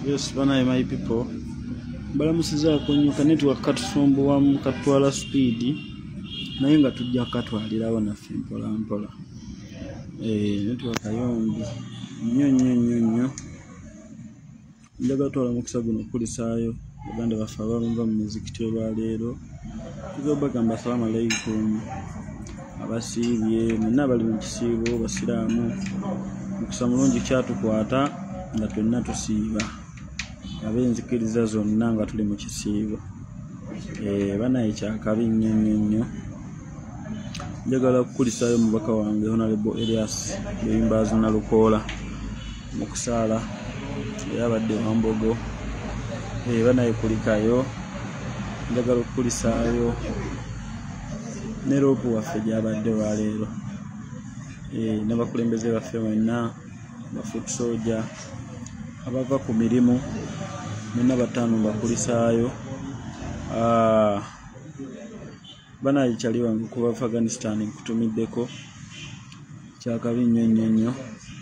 Yes, bana my people. Balamusiza kunyuka network katusumbuwamu katwala speed naye nga tujja katwalirawo naffe mpola mpola. Network ayombi nnyo njagala twala mukisa guno kulisaayo baganda baffe abava mu muzikiti olwaleero tugamba assalamu alaikum abasiibye mwenna bali mu kisiibo basiraamu mukisa mulungi kyatukwata nga twenna tusiiba ab'enzikiriza zonna nga tuli mu kisiibo. Banaye kyakabi nnyo njagala kukulisaayo mubaka wange Honorable Elias Bimbazi Nalukoola mu kusaala yabadde Wambogo. Banaye kulikayo njagala okukulisaayo ne Ropu waffe gyabadde waleero n'abakulembeze baffe mwenna bafuuti soja abava ku mirimu mwenna bataano bakulisaayo. Banaye kyali wange kuba Afghanistan nkutumiddeko kyakabi nnyo.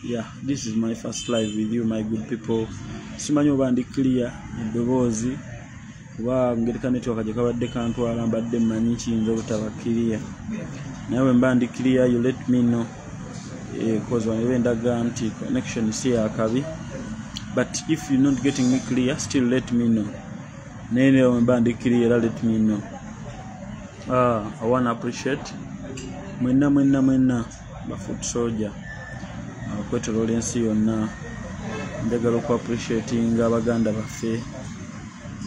Yeah, this is my first live with you my good people. Simanyi oba ndi clear eddoboozi kuba ngereka network gye kabadde kantwala mbadde mmanyi kiyinza obutaba clear nawe mba ndi clear you let me know because wanebe ndaga nti connection si yakabi but if you're not getting me clear still let me know nene mba ndi clear let me know. I want to appreciate mwenna bafuuti soja kwetoloola ensi yonna njagala oku appreciating abaganda baffe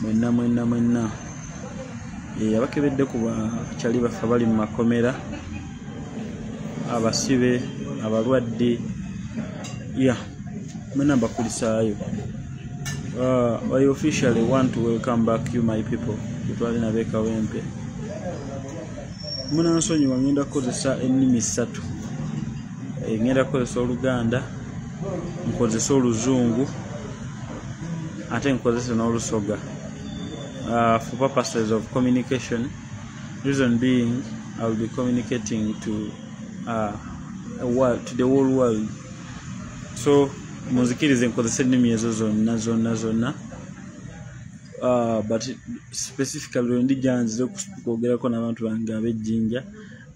mwenna abakebedde ku bakyali baffe bali mu makomera abasibe abalwadde mwenna mbakulisaayo. I officially want to welcome back you my people tutwale nabe Kawempe. Munansonyiwa ngenda kukozesa ennimi 3 ngenda kukozesa Oluganda nkozesa Oluzungu ate nkozesa n'Olusoga for purposes of communication. Reason being I will be communicating to the whole world, so muzikirize nkozesa ennimi ezo zonna but specifically ndi janzire okwogerako n'abantu bange ab'Ejjinja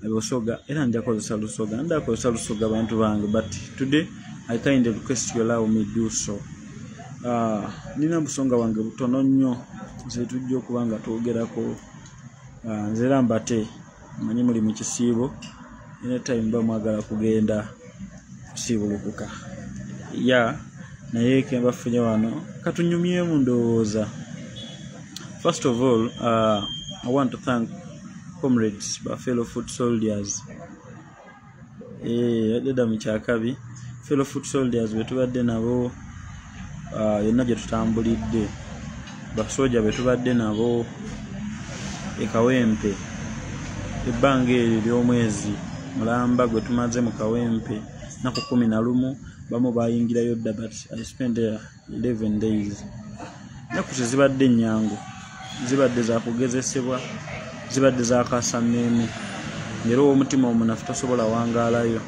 Abusoga era nja kozesa Lusoga ndakozesa Lusoga abantu bange but today I kindly request you allow me do so. Nina busonga wange butono nnyo nze tujja okuba nga twogerako nzera mbate manyi muli mu kisiibo anytime mba mwagala kugenda kusiibulukuka naye kemba funye wano katunyumyemu ndowooza. First of all, I want to thank comrades, fellow foot soldiers. Yadda mu kyakabi fellow foot soldiers betubadde nabo yonna gye tutambulidde basoja betubadde nabo Kawempe ebbanga eryo ly'omwezi mulamba gwe tumaze mu Kawempe naku 11 bamu bayingirayo dda but I spent there 11 days. Naku zibadde nnyangu zibadde za kugezesebwa zibadde za kasameme ngero omutima omunafu tasobola wangaalayo.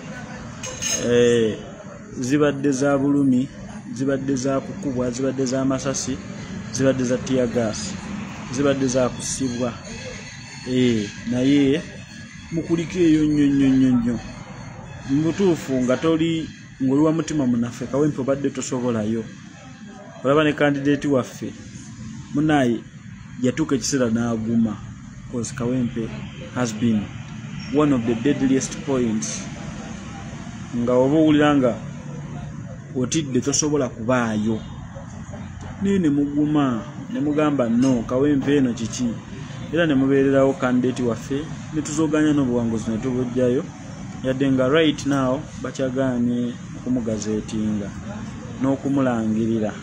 Zibadde za bulumi zibadde za kukubwa zibadde za masasi zibadde za tear gas zibadde za kusibwa naye mukulika eyo nnyo mubutuufu nga toli ng'oli wa mutima munafu Kawempe obadde tosobolayo. Olaba ne candidate waffe munaye yatuuka ekiseera n'aguma because Kawempe has been one of the deadliest points nga oba owulira nga otidde tosobola kubaayo naye ne muguma ne mugamba no Kawempe eno kiki era ne mubeererawo candidate waffe ne tuzoganya n'obuwanguzi ne tubujjayo yadde nga right now bakyagaanye okumugazeetinga n'okumulangirira.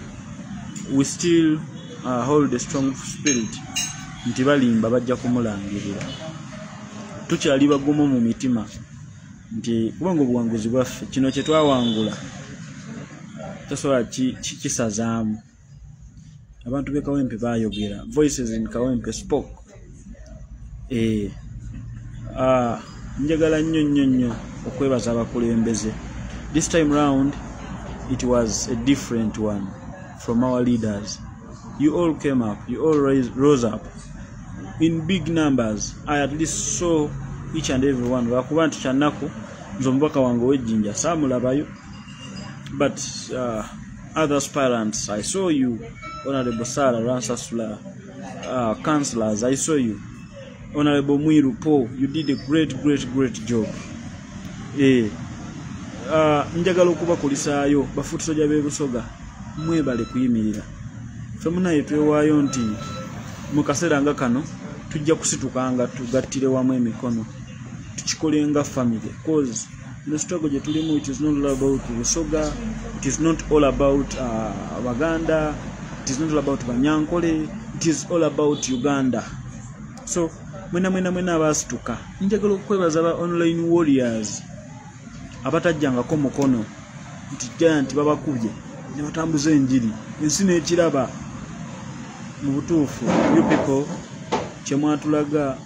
We still hold a strong spirit nti balimba bajja kumulangirira tukyali bagumu mu mitima nti kubanga obuwanguzi bwaffe kino kye twawangula tasobola kisazaamu. Abantu be Kawempe bayogera, voices in Kawempe spoke. Njagala nnyo okwebaza abakulembeze. This time round it was a different one from our leaders. You all came up, you all rose up in big numbers. I at least saw each and every one. Wakuba nti kyanaku nze omubaka wange w'ejjinja saamulabayo, but other aspirants, I saw you. Honorable Sarah Ransasula, councillors, I saw you. Honorable Mwiru Paul, you did a great job. Njagala okubakulisaayo bafutusoja b'ebusoga mwebale kuyimirira. Ffe munaye twewaayo nti mu kaseera nga kano tujja kusitukanga tugattire wamu emikono tukikolenga family, because the struggle gye tulimu, it is not all about Busoga, it is not all about Baganda, it is not all about Banyankole, it is all about Uganda. So mwena abasituka njagala okwebaza ba online warriors abatajjangako mukono nti giant babakubye ne batambuza enjiri ensi n'ekiraba. Mu butuufu you people kye mwatulaga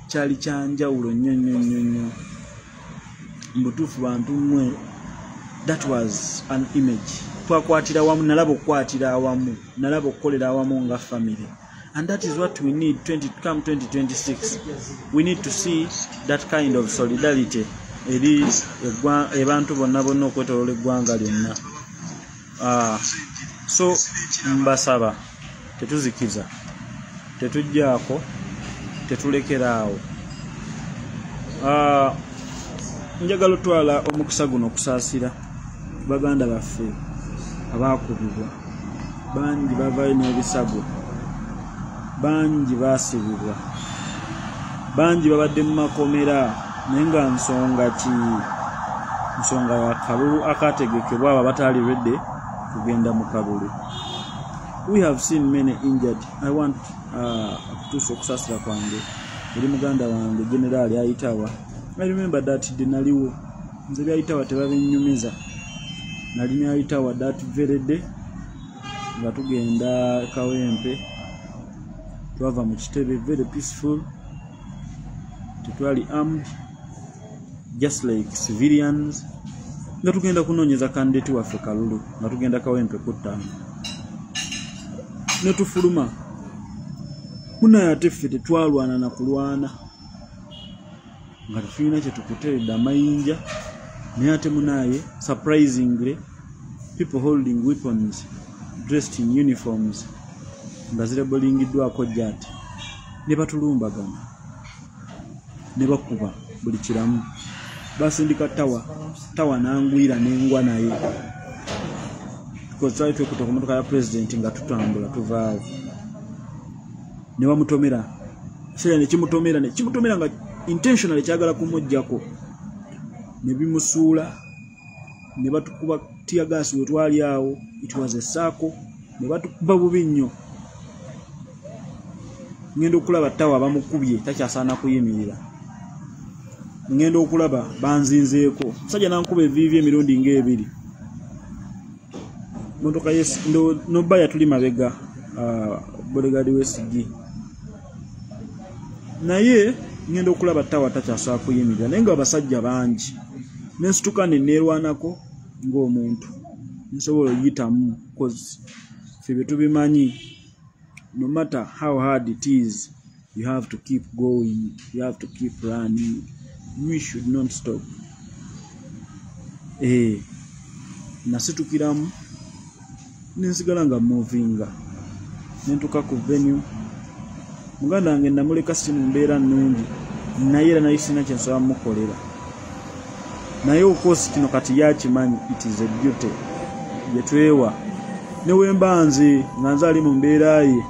kyali kyanjawulo nnyo. Mu butuufu bantu mmwe, that was an image. Twakwatira wamu, nalaba okukwatira awamu, nalaba okukolera awamu nga family. And that is what we need come 2026. We need to see that kind of solidarity. Eri abantu bonna okwetoloola eggwanga lyonna. So mbasaba tetuzikiza, tetujjaako, tetulekeraawo. Njagala otwala omukisa guno okusaasira baganda baffe abaakubibwa. Bangi bavaayo n'ebisago, bangi baasibibwa, bangi babadde mu makomera, naye nga nsonga ya kalulu akategekebwa abo abataali redde kugenda mu kalulu. We have seen many injured. I want okutuusa okusaasira kwange eri muganda wange General Ayitawa. I remember that naliwo nze byayitawa tebabinyumiza, nali nayitawa that very day nga tugenda Kawempe, twava mu Kitebe, very peaceful, tetwali armed, just like civilians, nga tugenda kunoonyeza kandidate waffe Kalulu, nga tugenda Kawempe kuttaano ne tufuluma. Munaye ate ffe tetwalwana na kulwana nga tufulina kye tukuteredde amayinja, naye ate munaye surprisingly people holding weapons dressed in uniforms nga zirabolingiddwako jati ne batulumbagana ne bakuba buli kiramu. Basindika tawa nangwira n'engwa naye, because twali twekuta ku motoka ya president nga tutambula tuvaawo, ne bamutomera. Sera nekimutomera nga intentionally kyagala kumujjako, ne bimusuula, ne batukuba tiagasi we twali awo. It was a circle, ne batukuba bubi nnyo. Ngenda okulaba tawa bamukubye takyasaana kuyimirira. Ngenda okulaba banzinzeeko, musajja nankuba evivi emirundi ng'ebiri. Motoka nobaya tuli mabega bodegaadi w'esigi, naye ngenda okulaba tawa takyasobola kuyimirira, naye nga abasajja bangi. Nensituka ne neerwanako ng'omuntu, nsobola oyitamu, because ffe bye tubimanyi, no matter how hard it is, you have to keep going, you have to keep running, we should not stop. Nasitukiramu nensigala nga movinga, nentuka ku venue. Muganda wange namuleka si mu mbeera nnungi, naye era naye sina kye nsobola mukolera. Naye okoosi kino kati yakimanyi, it is a duty gye twewa. Ne wemba nze nga nze ali mu mbeera ye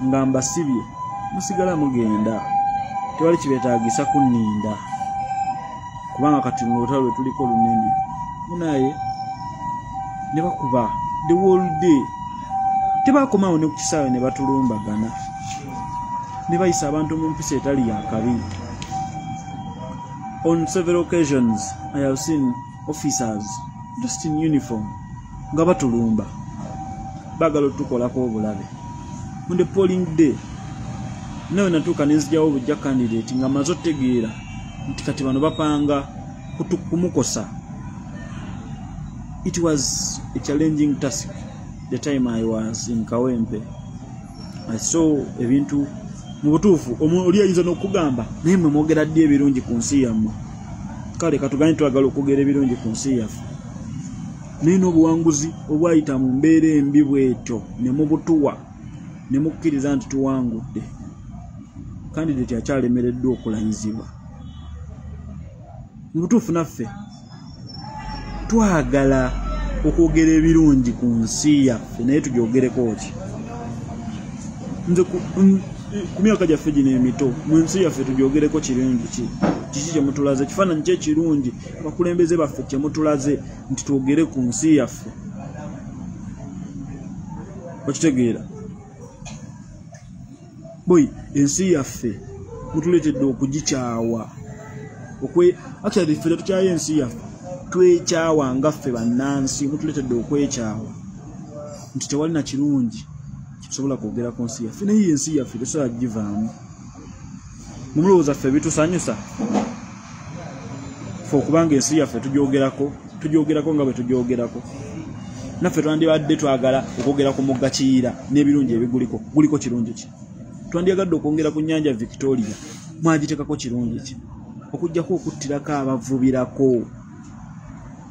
nga mbasibye, musigala mugenda, tewali kibeetaagisa kunninda, kubanga kati mu lutalo lwe tuliko lunene. Munaye ne bakuba the whole day, tebakomawo ne ku kisaawe ne batulumbagana, ne bayisa abantu mu mpisa etali ya kabi. On several occasions, I have seen officers just in uniform nga batulumba bagala tukolako obulabe. On the polling day, nawe natuuka nenzigyawo bujja candidate nga maze otegeera nti kati bano bapanga kumukosa. It was a challenging task the time I was in Kawempe. I saw ebintu mu butuufu oli ayinza n'okugamba naye mmwe mwogera ddi ebirungi ku nsi yammwe. Kale katuganye twagala okwogera ebirungi ku nsi yaffe. Naye n'obuwanguzi obwayita mu mbeera embi bwetyo ne mubutuwa ne mukkiriza nti tuwangudde. Candidate akyalemereddwa okulayizibwa. Mu butuufu naffe twagala okwogera ebirungi ku nsi yaffe naye tugyogereko ki? Nze ku myaka gyaffe gino emito mu nsi yaffe tugyogereko kirungi ki? Kiki kye mutulaze? Kifaananyi kye kirungi abakulembeze baffe kye mutulaze nti twogere ku nsi yaffe. Okitegeera? Boy, ensi yaffe mutuleetedde okugikyawa. Actually ffe tukyaye ensi yaffe twekyawa nga ffe bannansi mutuleetedde okwekyawa nti tewalina kirungi kisobola kwogera ku nsi yaffe. Naye ensi yaffe tesobola givaamu. Mu mulowooza ffe bitusanyusa ffe okubanga ensi yaffe tugyogerako nga bwe tugyogerako. Naffe twandibadde twagala okwogera ku mugga Kiyira n'ebirungi guliko kirungi ki? Twandiyagadde okwongera ku nnyanja Victoria mwagiteekako kirungi ki? Okujjako okuttirako abavubirako.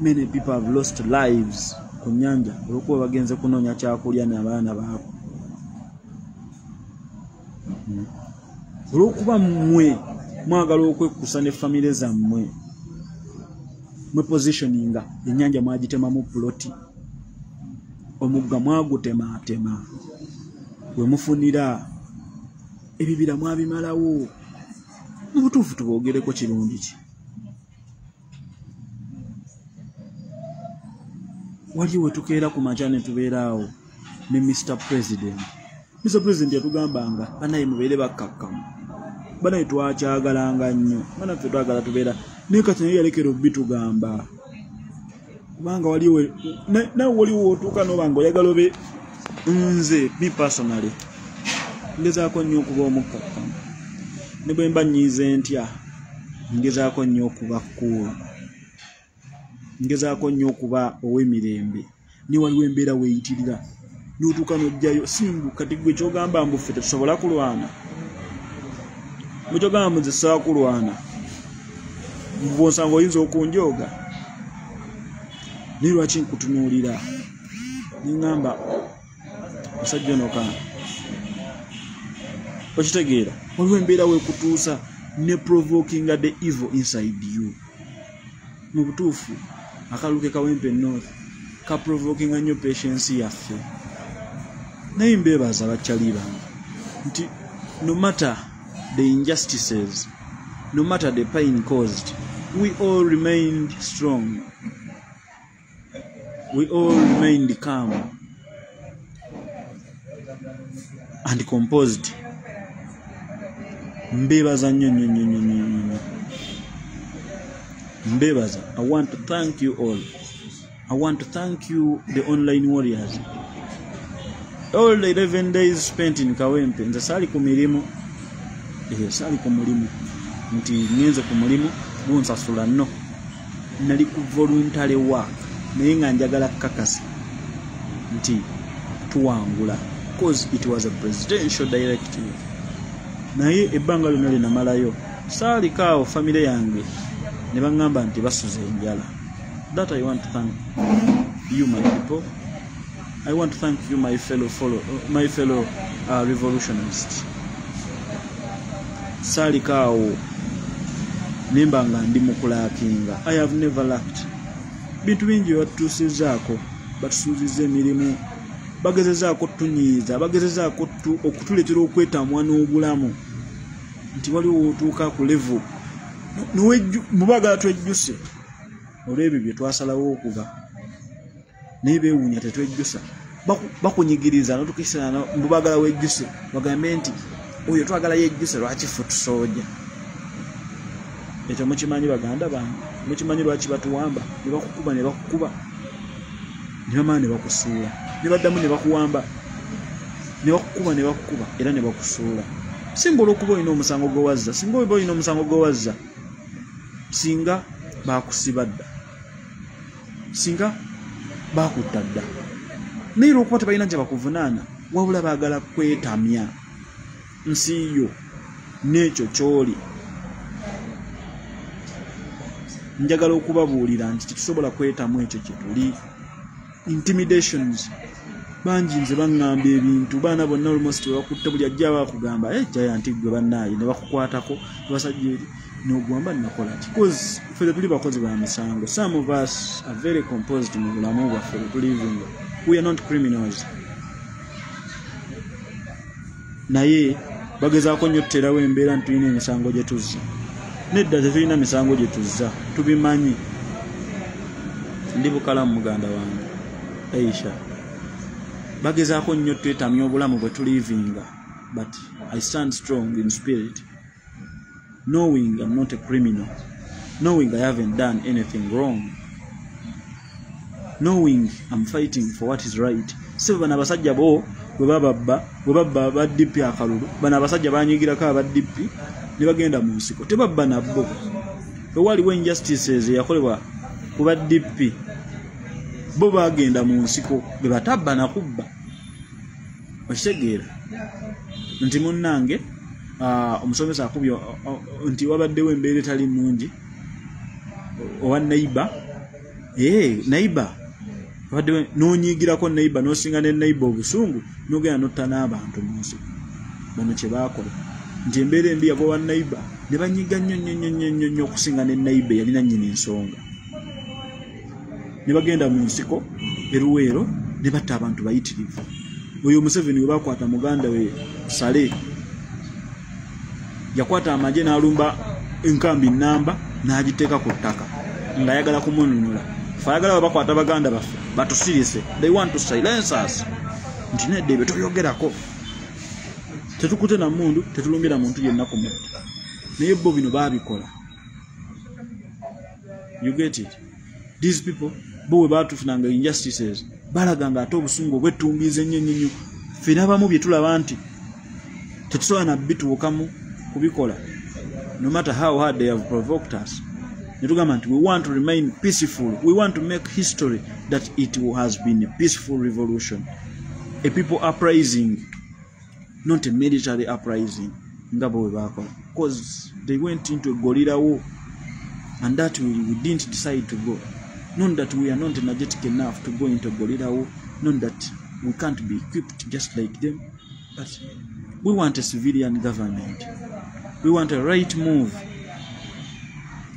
Many people have lost lives ku nnyanja olw'okuba bagenze kunoonya kyakulya n'abaana baabwe. Olw'okuba mmwe mwagala okwekusa ne famire zammwe mwe positioninga ennyanja mwagitemamu puloti, omugga mwagutemaatema, we mufunira ebibira mwabimalawo. Mu butuufu tuboogereko kirungi ki? Waliwo we tukeera ku makya ne tubeeraawo ne Mr. President. Mr. President yatugambanga banaye mubeere bakkakkamu, banaye twakyagalanga nnyo, banaffe twagala tubeera naye kati naye yalekera obitugamba. Kubanga waliwo nawe waliwo otuuka n'obanga oyagala obe. Nze me personally ngezaako nnyo okuba omukkakkamu, ne bwe mba nnyiize ntya ngezaako nnyo okuba cool, ngezaako nnyo okuba ow'emirembe. Naye waliwo embeera weeyitirira n'otuuka n'ojjayo simbu kati gwe kyogamba mbu ffe tetusobola kulwana. Bwe kyogamba mu nze ssobola kulwana bw'osanga oyinza okunjooga. Naye lwaki nkutunuulira niŋŋamba musajja ono kana okitegeera? Waliwo embeera weekutuusa ne provokinga the evil inside you. Mu butuufu akalulu ke Kawempe North ka provokinga nnyo patience yaffe. Naye mbeebaza bakyali bange nti no matter the injustices, no matter the pain caused, we all remained strong. We all remained calm and composed. Mbebaza nnyo. Mbebaza. I want to thank you all. I want to thank you, the online warriors. All the 11 days spent in Kawempe. Nze saali ku mirimu. Saali ku mulimu. Nti ngenze ku mulimu gunsasula nno. Nali ku voluntary work. Naye nga njagala kakasi nti tuwangula because it was a presidential directive. Naye ebbanga lyonna lye namalayo saalikaawo famire yange ne baŋŋamba nti basuze enjala. That I want to thank you, my people. I want to thank you, my fellow revolutionists. Saalikaawo nimba nga ndi mukulaakinga. I have never lacked. Bintu bingi batutuusizaako, batusuuziza emirimu, bagezezaako tunyiiza, bagezezaako okutuleetera okwetamwa n'obulamu nti waliwo otuuka ku level mubagala twejjuse olw'ebyo bye twasalawo okuba naye beewuunya tetwejjusa. Bakunyigiriza n'otukisana mubagala wejjuse bagambe nti oyo twagala yejjuse lwaki ffe tusooja. ekyo mukimanyi baganda bange, mukimanyi lwaki batuwamba, ne bakukuba ne bakukuba, ne bamala ne bakusuula, ne baddamu ne bakuwamba, ne bakukuba ne bakukuba era ne bakusuula. Singa olw'okuba olina omusango gwe wazza, singa oba olina omusango gwe wazza, singa baakusiba dda, singa baakutta dda, naye olw'okuba tebalina gye bakuvunaana, wabula baagala kwetamya nsi yo n'ekyo ky'oli. Njagala okubabuulira nti tetusobola kwetamu ekyo kye tuli. Intimidations bangi nze baŋŋamba ebintu, baana bonna almost bakutte buli ajja bakugamba Giant gwe bannaaye ne bakukwatako basajja eri n'ogwamba nakola ki, because ffe tuli bakozi ba misango. Some of us are very composed mu bulamu bwaffe bwe tulivinga. We are not criminals. Naye bagezaako nnyo tuterawo embeera nti tulina emisango gye tuzza. Nedda tetulina misango gye tuzza, tubimanyi. Ndi bukalamu muganda wange Aisha, bagezaako nnyo twetamya obulamu bwe tulivinga, but I stand strong in spirit, knowing I'm not a criminal, knowing I haven't done anything wrong, knowing I'm fighting for what is right. Sebe bana basajja bo bwe babba ba DP akalulu, bana abasajja banyigirako aba DP ne bagenda mu nsiko, tebabba nabbo. Bwe waliwo injustices yakolebwa ku ba DP, bo bagenda mu nsiko bwe batabba na kubba. Okitegeera nti munnange omusomesa akubye nti wabaddewo embeera etali nnungi owa neighbor. Neighbor wabaddewo n'onyiigirako neighbor n'osinga ne neighbor obusungu n'ogenda n'otta n'abantu mu nsiko. Bano kye baakola nti embeera embi yagowa neighbor ne banyiga nnyo okusinga ne neighbor yalina nnyini ensonga. Ne bagenda mu nsiko eruweero ne batta abantu bayitirivu. Oyo Museveni we bakwata muganda we Sale yakwata amagye n'alumba enkambi nnamba n'agiteeka ku ttaka ng'ayagala kumununula. Fe ayagala bakwata baganda baffe batusirise, they want to silence us. Nti nedda ebyo toyogerako, tetukute na mundu, tetulumbira muntu yenna ku mutwe. Naye bo bino baabikola. You get it? These people bo we batufunanga injustices balaganga ate obusungu obwettumbiize nnyo. Ffe n'abamu bye tulaba nti tetusobola na bituukamu kubikola, no matter how hard they have provoked us. Ne tugamba nti we want to remain peaceful, we want to make history that it has been a peaceful revolution, a people uprising, not a military uprising nga bo we bakola, because they went into a guerrilla war and that we didn't decide to go. Not that we are not energetic enough to go into guerrilla war, not that we can't be equipped just like them, but we want a civilian government. We want a right move.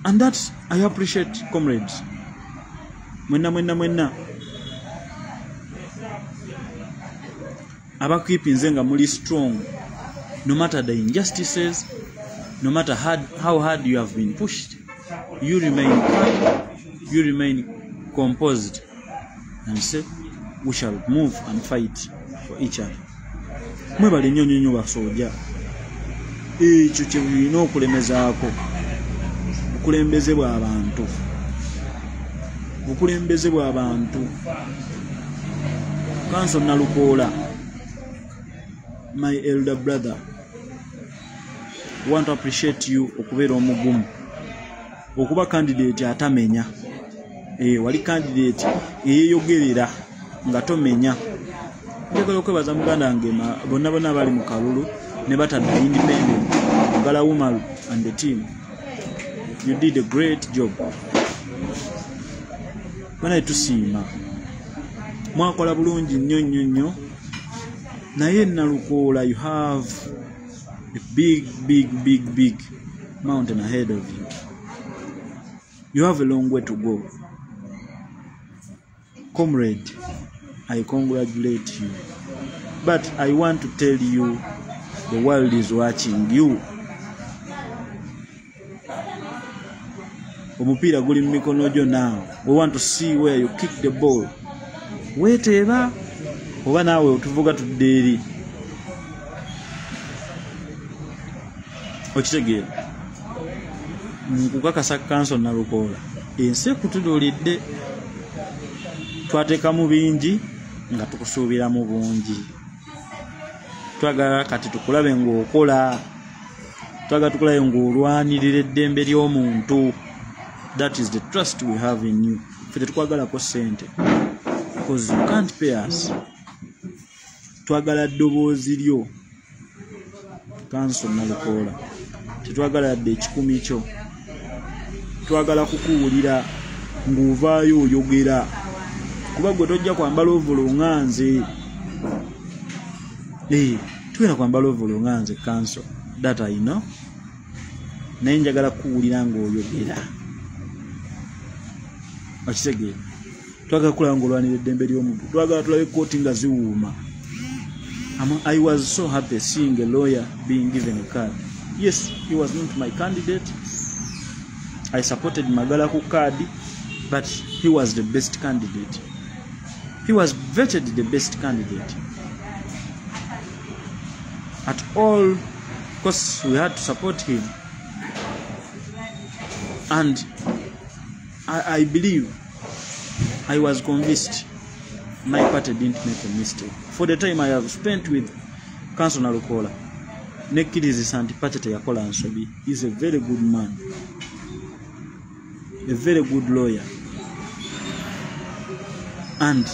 And that I appreciate, comrades. Mwenna. Abakwipinze nga muli strong, no matter the injustices, no matter how hard you have been pushed, you remain calm, you remain composed, and say we shall move and fight for each other. Mwebale nnyo basoja. Ekyo kye bulina okulemezaako bukulembeze bw'abantu. Kanso Nalukoola, my elder brother, want to appreciate you okubeera omugumu, okuba candidate atamenya. Wali candidate eyeeyogerera nga tomenya. Njagala okwebaza muganda wange bonna abali mu kalulu ne batadde independent, Mugala Umaru and the team. You did a great job. Bana tusiima. Mwakola bulungi nnyo. Naye Nalukoola, you have a big mountain ahead of you. You have a long way to go. Comrade, I congratulate you. But I want to tell you, the world is watching you. Omupiira guli mu mikono gyo now. We want to see where you kick the ball. Weeteeba oba naawe otuvuga tudde eri. Okitegeera nkukakasa kanso Nalukoola ensi kutudulidde twateka mu bingi nga tukusuubira mu bungi twagala kati tukulabe ng'okola twagala tukulabe ng'olwanirira eddembe ly'omuntu. That is the trust we have in you. Ffe tetwagalako ssente because you can't pay us. Twagala ddoboozi lyo kanso Nalukoola, tetwagala yadde ekikumi kyo. Twagala kukuwulira ng'ovaayo oyogera kuba gwe tojja kwambala ovulo nganze. Tugenda kwambala ovulo nganze kanso, that I know. Naye njagala kukuwulira ng'oyogera. Akitegeera twagala kulaba ng'olwanira eddembe ly'omuntu, twagala tulabe kooti nga ziwuuma. I was so happy seeing a lawyer being given a card. Yes, he was not my candidate. I supported Magala ku card, but he was the best candidate. He was vetted the best candidate. At all costs, we had to support him. And I believe, I was convinced my party didn't make a mistake. For the time I have spent with Councillor Nalukoola, nekkiriza Santi party teyakola nsobi. He's a very good man, a very good lawyer, and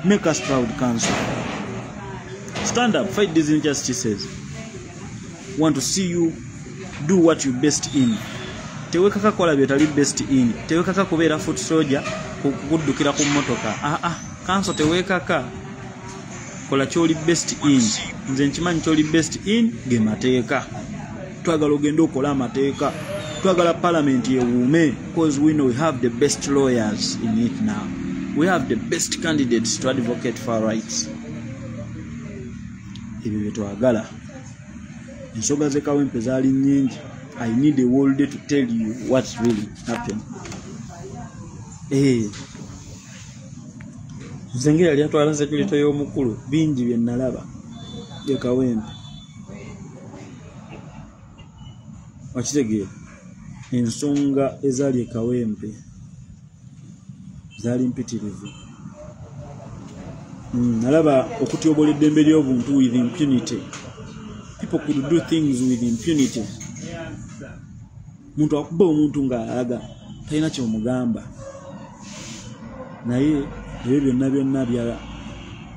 make us proud, Council. Stand up, fight these injustices. Want to see you do what you best in. Tewekaka kola byotali best in. Tewekaka kubeera foot soldier kukuddukira ku mmotoka. Council tewekaka kola kyoli best in. Nze nkimanyi kyoli best in ge mateeka. Twagala ogenda okola amateeka. Twagala parliament yewuume because we know we have the best lawyers in it now. We have the best candidates to advocate for our rights. Ebyo bye twagala. Ensonga ze Kawempe zaali nnyingi. I need a whole day to tell you what's really happened. Nze yali atwala security y'omukulu bingi bye nalaba ye Kawempe. Wakitegeera ensonga ezaali e Kawempe zaali mpitirivu. Nalaba okutyobola eddembe ly'obuntu with impunity. People could do things with impunity. Muntu akuba omuntu ng'alaga talina ky'omugamba, naye ebyo byonna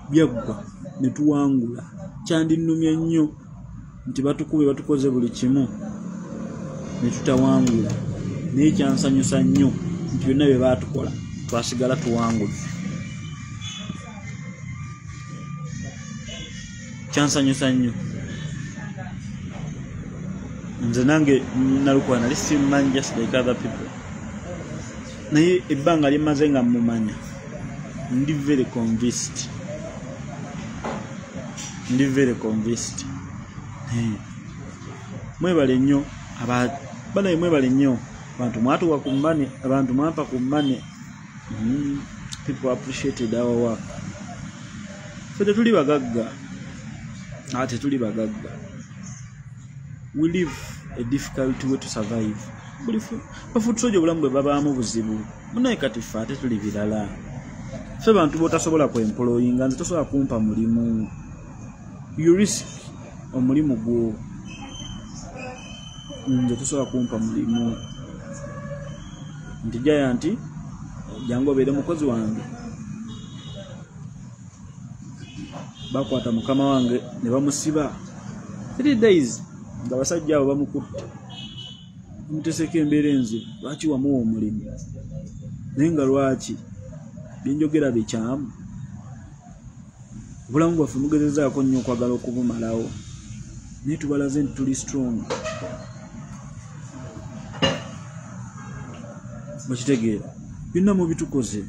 byaggwa ne tuwangula. Kyandinnumye nnyo nti batukube batukoze buli kimu ne tutawangula, naye kyansanyusa nnyo nti byonna bye baatukola twasigala tuwangula. Kyansanyusa nnyo. Nze nange Nalukoola nali simmanyi just like other people. Naye ebbanga lyemaze nga mumanya ndi very convinced. Mwebale nnyo banaye, mwebale nnyo abantu mwatuwa ku mmane, abantu mwampa ku mmane. People appreciated our work. Ffe tetuli bagagga, tetuli bagagga. We live a difficult way to survive. Bafutusoja obulamu bwe babaamu buzibu. Munaye kati ffe ate tuli birala. Ffe bantu botasobola kwemployinga, nze tosobola kumpa mulimu. You risk omulimu gwo. Nze tosobola kumpa mulimu. Nti Giant jangu obeere mukozi wange. Bakwata mukama wange ne bamusiba 3 days. Nga basajja abo bamukutte muteseka embeera enzibu. Lwaki wamuwa omulimu? Naye nga lwaki byenjogera bikyamu? Obulamu bwaffe mugezezaako nnyo okwagala okubumalawo, naye tubalaze nti tuli strong. Bakitegeera byonna mubitukoze,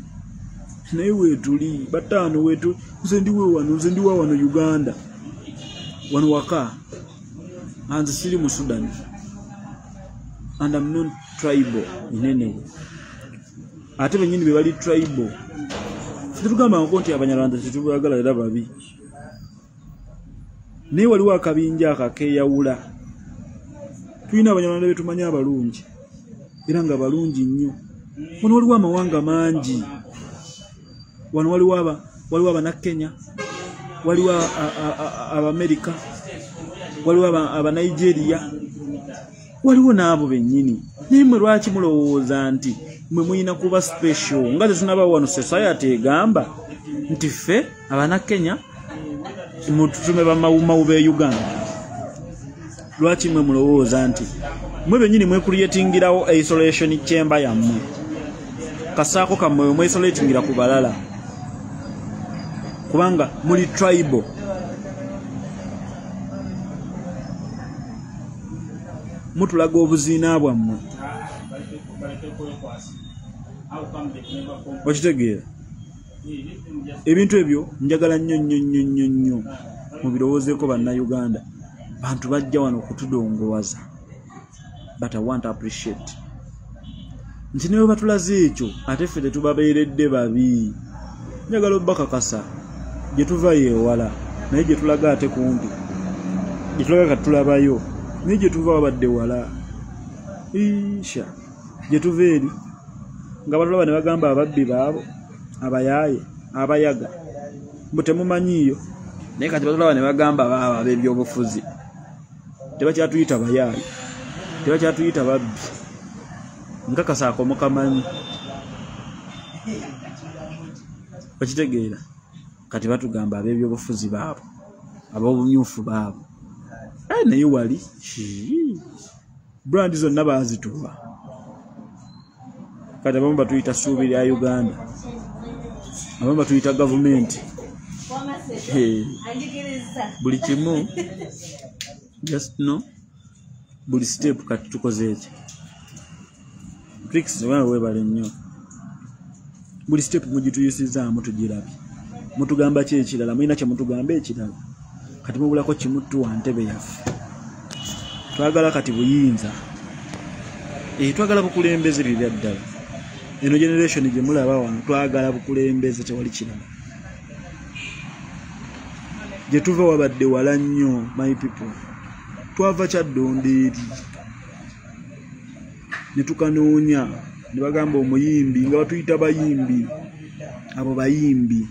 naye weetuli bataano weetuli. Nze ndi wa wano Uganda, wano waka. And siri mu Sudan, and I'm not tribal in any way. Ate benyini be bali tribal. Tugamba nti Abanyarwanda tetubagala era babi. Naye waliwo akabinja akakeeyawula. Tulina Abanyarwanda be tumanya abalungi, era nga balungi nnyo. Wano waliwo amawanga mangi. Wano waliwo Abannakenya, waliwo Abamerika, waliwo Abanigeria, waliwo n'abo bennyini. Naye mmwe lwaki mulowooza nti mmwe muyina kuba special nga tetunaba wano society egamba nti ffe Abannakenya mututume bamawumawu b'e Uganda? Lwaki mmwe mulowooza nti mmwe bennyini mwecreatingirawo isolation chamber yammwe, kasaako kammwe mweisolatingira ku balala kubanga muli tribal? Mutulaga obuziina bwammwe. Okitegeera? Ebintu ebyo njagala nnyo mubirowoozeeko bannayuganda. Bantu bajja wano okutudongowaza, but I want to appreciate nti ne bwe batulaze ekyo ate ffe tetubabeeredde babi. Njagala obbakakasa gye tuva yeewala naye gye tulaga ate kumpi, gye tulaga kati tulabayo naye gye tuva wabadde wala. Isha gye tuva eri nga batulaba ne bagamba ababbi baabo, abayaaye, abayaga, mbu temumanyiiyo. Naye kati batulaba ne bagamba baabo ab'ebyobufuzi. Tebakyatuyita bayaaye, tebakyatuyita babbi. Nkakasa ako mukamanyi. Okitegeera? Kati batugamba ab'ebyobufuzi baabo, ab'obumyufu baabo. Naye wali brandi zonna baazituwa. Kati abamu batuyita ssuubi lya Uganda, abamu batuyita gavumenti. Buli kimu just no, buli step kati tukoze eki. Tricks wana webale nnyo. Buli step mugituyisizaamu tugirabye. Mutugamba ki ekirala, mulina kye mutugamba ekirala. Kati mubulako kimuttu wa ntebe yaffe. Twagala kati buyinza. Twagala bukulembeze lirya ddala. Eno generation gye mulaba wano twagala bukulembeze tewali kirala. Gye tuva wabadde wala nnyo, my people. Twava Kyaddondo eri ne tukanoonya ne bagamba omuyimbi nga batuyita bayimbi. Abo bayimbi,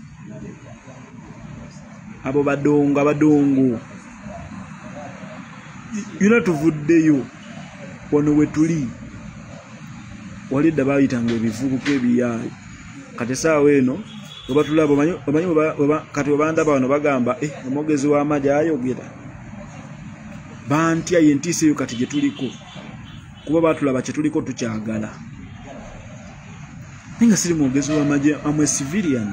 abo badongo yona tuvuddeyo wano we tuli. Walidda bayitanga ebivubuka ebiyaayi. Kati saawa eno bwe batulaba bamanyi kati bwe bandaba wano bagamba omwogezi w'amagye ayogera. Bantya yentiisa eyo kati gye tuliko kuba batulaba kye tuliko tukyagala. Naye nga siri mwogezi w'amagye, amwe civilian.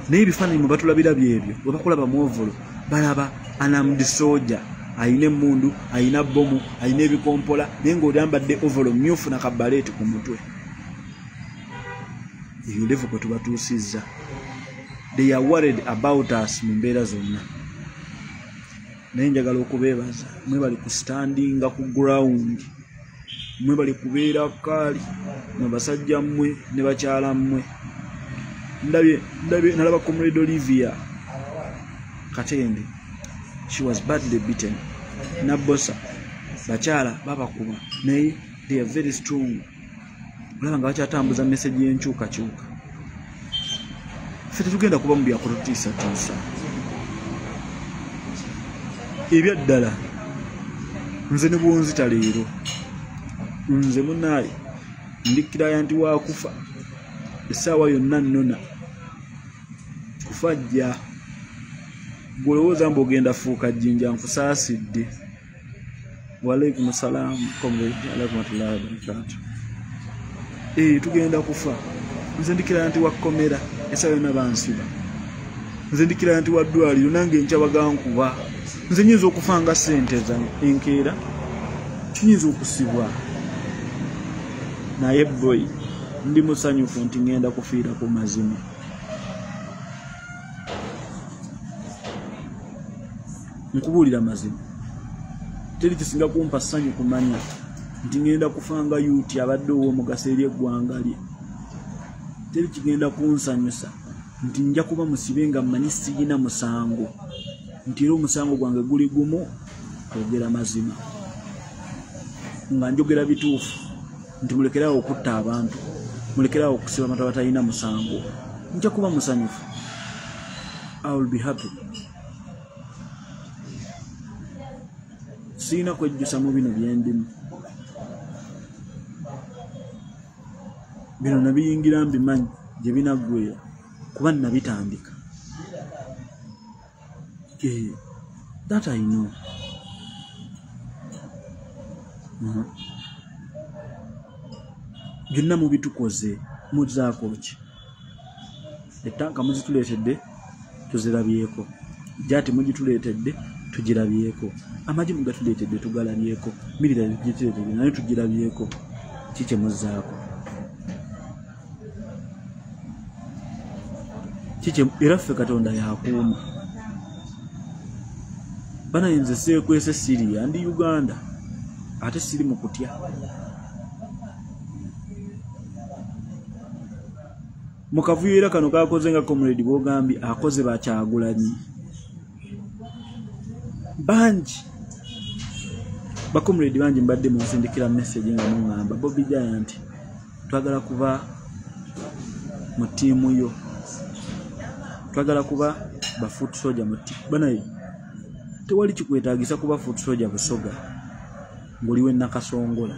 Naye ebifaananyi mwe batulabira byebyo bwe bakulaba mu ovolo balaba anamdi soja, ayina emmundu, ayina bomu, ayina ebikompola, naye ng'olyambadde ovolo myufu na kabaleeti ku mutwe. Eyo level kwe tubatuusizza. They are worried about us mu mbeera zonna. Naye njagala okubeebaza mwe bali ku standinga ku ground, mwe bali kubeera kaali, mwe basajja mmwe ne bakyala mmwe. Ndabye nalaba Comrade Olivia Katende. She was badly beaten. Nabosa bakyala babakuba naye they are very strong. Olaba nga bakyatambuza message y'enkyukakyuka. Ffe tetugenda kuba mu byakututiisatiisa. Ebyaddala nze ne bwonzita leero, nze munaaye ndikkiraya nti waakufa essaawa yonna nnona kufajja. Gwolowooza mbu ogenda fuuka jjinja nkusaasidde. Walaikum salaam comrade, alaikum warahmatullahi wabarakatuh. Tugenda kufa. Nze ndikira nti wakomera essaawa yonna bansiba. Nze ndikira nti waddwaliro nange enkya bagankuba. Nze nyinza okufa nga ssente za enkeera, kinyinza okusibwa. Naye boy ndi musanyufu nti ngenda kufiira ku mazima. Nkubuulira mazima. Teri kisinga kumpa ssanyu kumanya nti ngenda kufanga yuti abadde ow'omugaso eri eggwanga lye. Teri kigenda kunsanyusa nti nja kuba musibe nga mmanyi siyina musango, nti era omusango gwange guli gumu, kwogera mazima nga njogera bituufu. nti mulekerawo okutta abantu, mulekerawo okusiba amata batalina musango, nja kuba musanyufu. I will be happy. Sina kwejjusa mu bino byendimu. Bino nabiyingira mbimanyi gye binaggweera kuba nabitandika. That I know. Byonna mubitukoze muzaako ki? Ettanka muzituleetedde tuzirabyeko, jaati mugituleetedde tugirabyeko, amagi mugatuleetedde tugalabyeko, mirira gituleetedde naye tugirabyeko. Kiki muzaako? Kiki era ffe Katonda yakuuma. Bana nze seekwese Syria ndi Uganda ate siri mu kutya. Mukavuyo era kano kakoze nga comrade bwogambye akoze Bakyagulanyi bangi bakomrade bangi mbadde munsindikira message nga mungamba Bobby Giant twagala kuba mu tiimu yo, twagala kuba ba foot soldier mu tiimu. Banaye tewali kikwetaagisa kuba foot soldier Busoga ng'oliwe Nakasongola.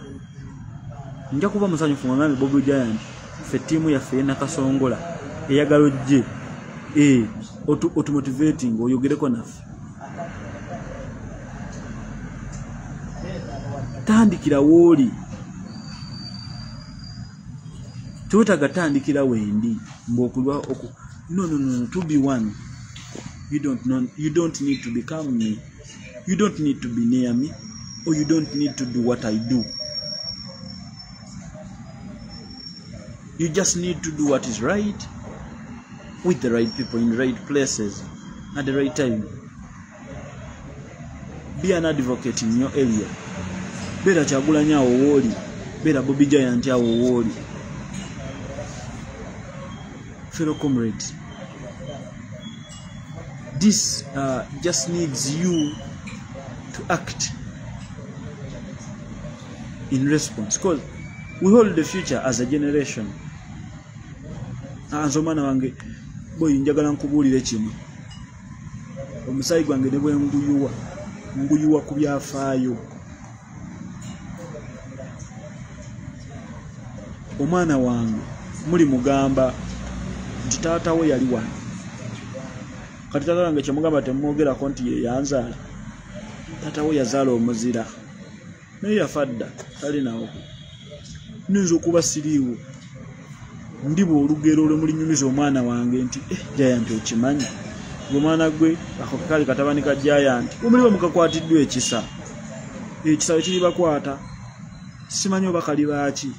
Nja kuba musanyufu ngambe Bobby Giant ffe tiimu yaffe Nakasongola eyagala ojje automotivating oyogereko naffe. Tandikira wooli, twetaaga tandikira wendi mb'okulwa oku. No, to be one. You don't need to become me. You don't need to be near me, or you don't need to do what I do. You just need to do what is right with the right people in the right places at the right time. Be an advocate in your area. Beera Kyagulanyi awo wooli, beera Bobby Giant awo wooli. Fellow comrades, this just needs you to act in response, because we hold the future as a generation. Anzomana wange boy njagala nkubuulire kino. Omusayi gwange ne bwe nguyuwa ku byafaayo. Omwana wange muli mugamba nti taata we yali wano. Kati taata wange kyemugamba temwogerako nti ye yanzaala. Taata we yazaala omuzira. Naye yafadda talinawo. Nnyinza okuba siriiwo. Ndiba olugero lwe mulinyumiza omwana wange nti Giant okimanyi. Omwana gwe ako kali katabani ka Giant. Omuliba mukakwatiddwa ekisa. Ekisa kiri bakwata. Simanyi oba kali baaki.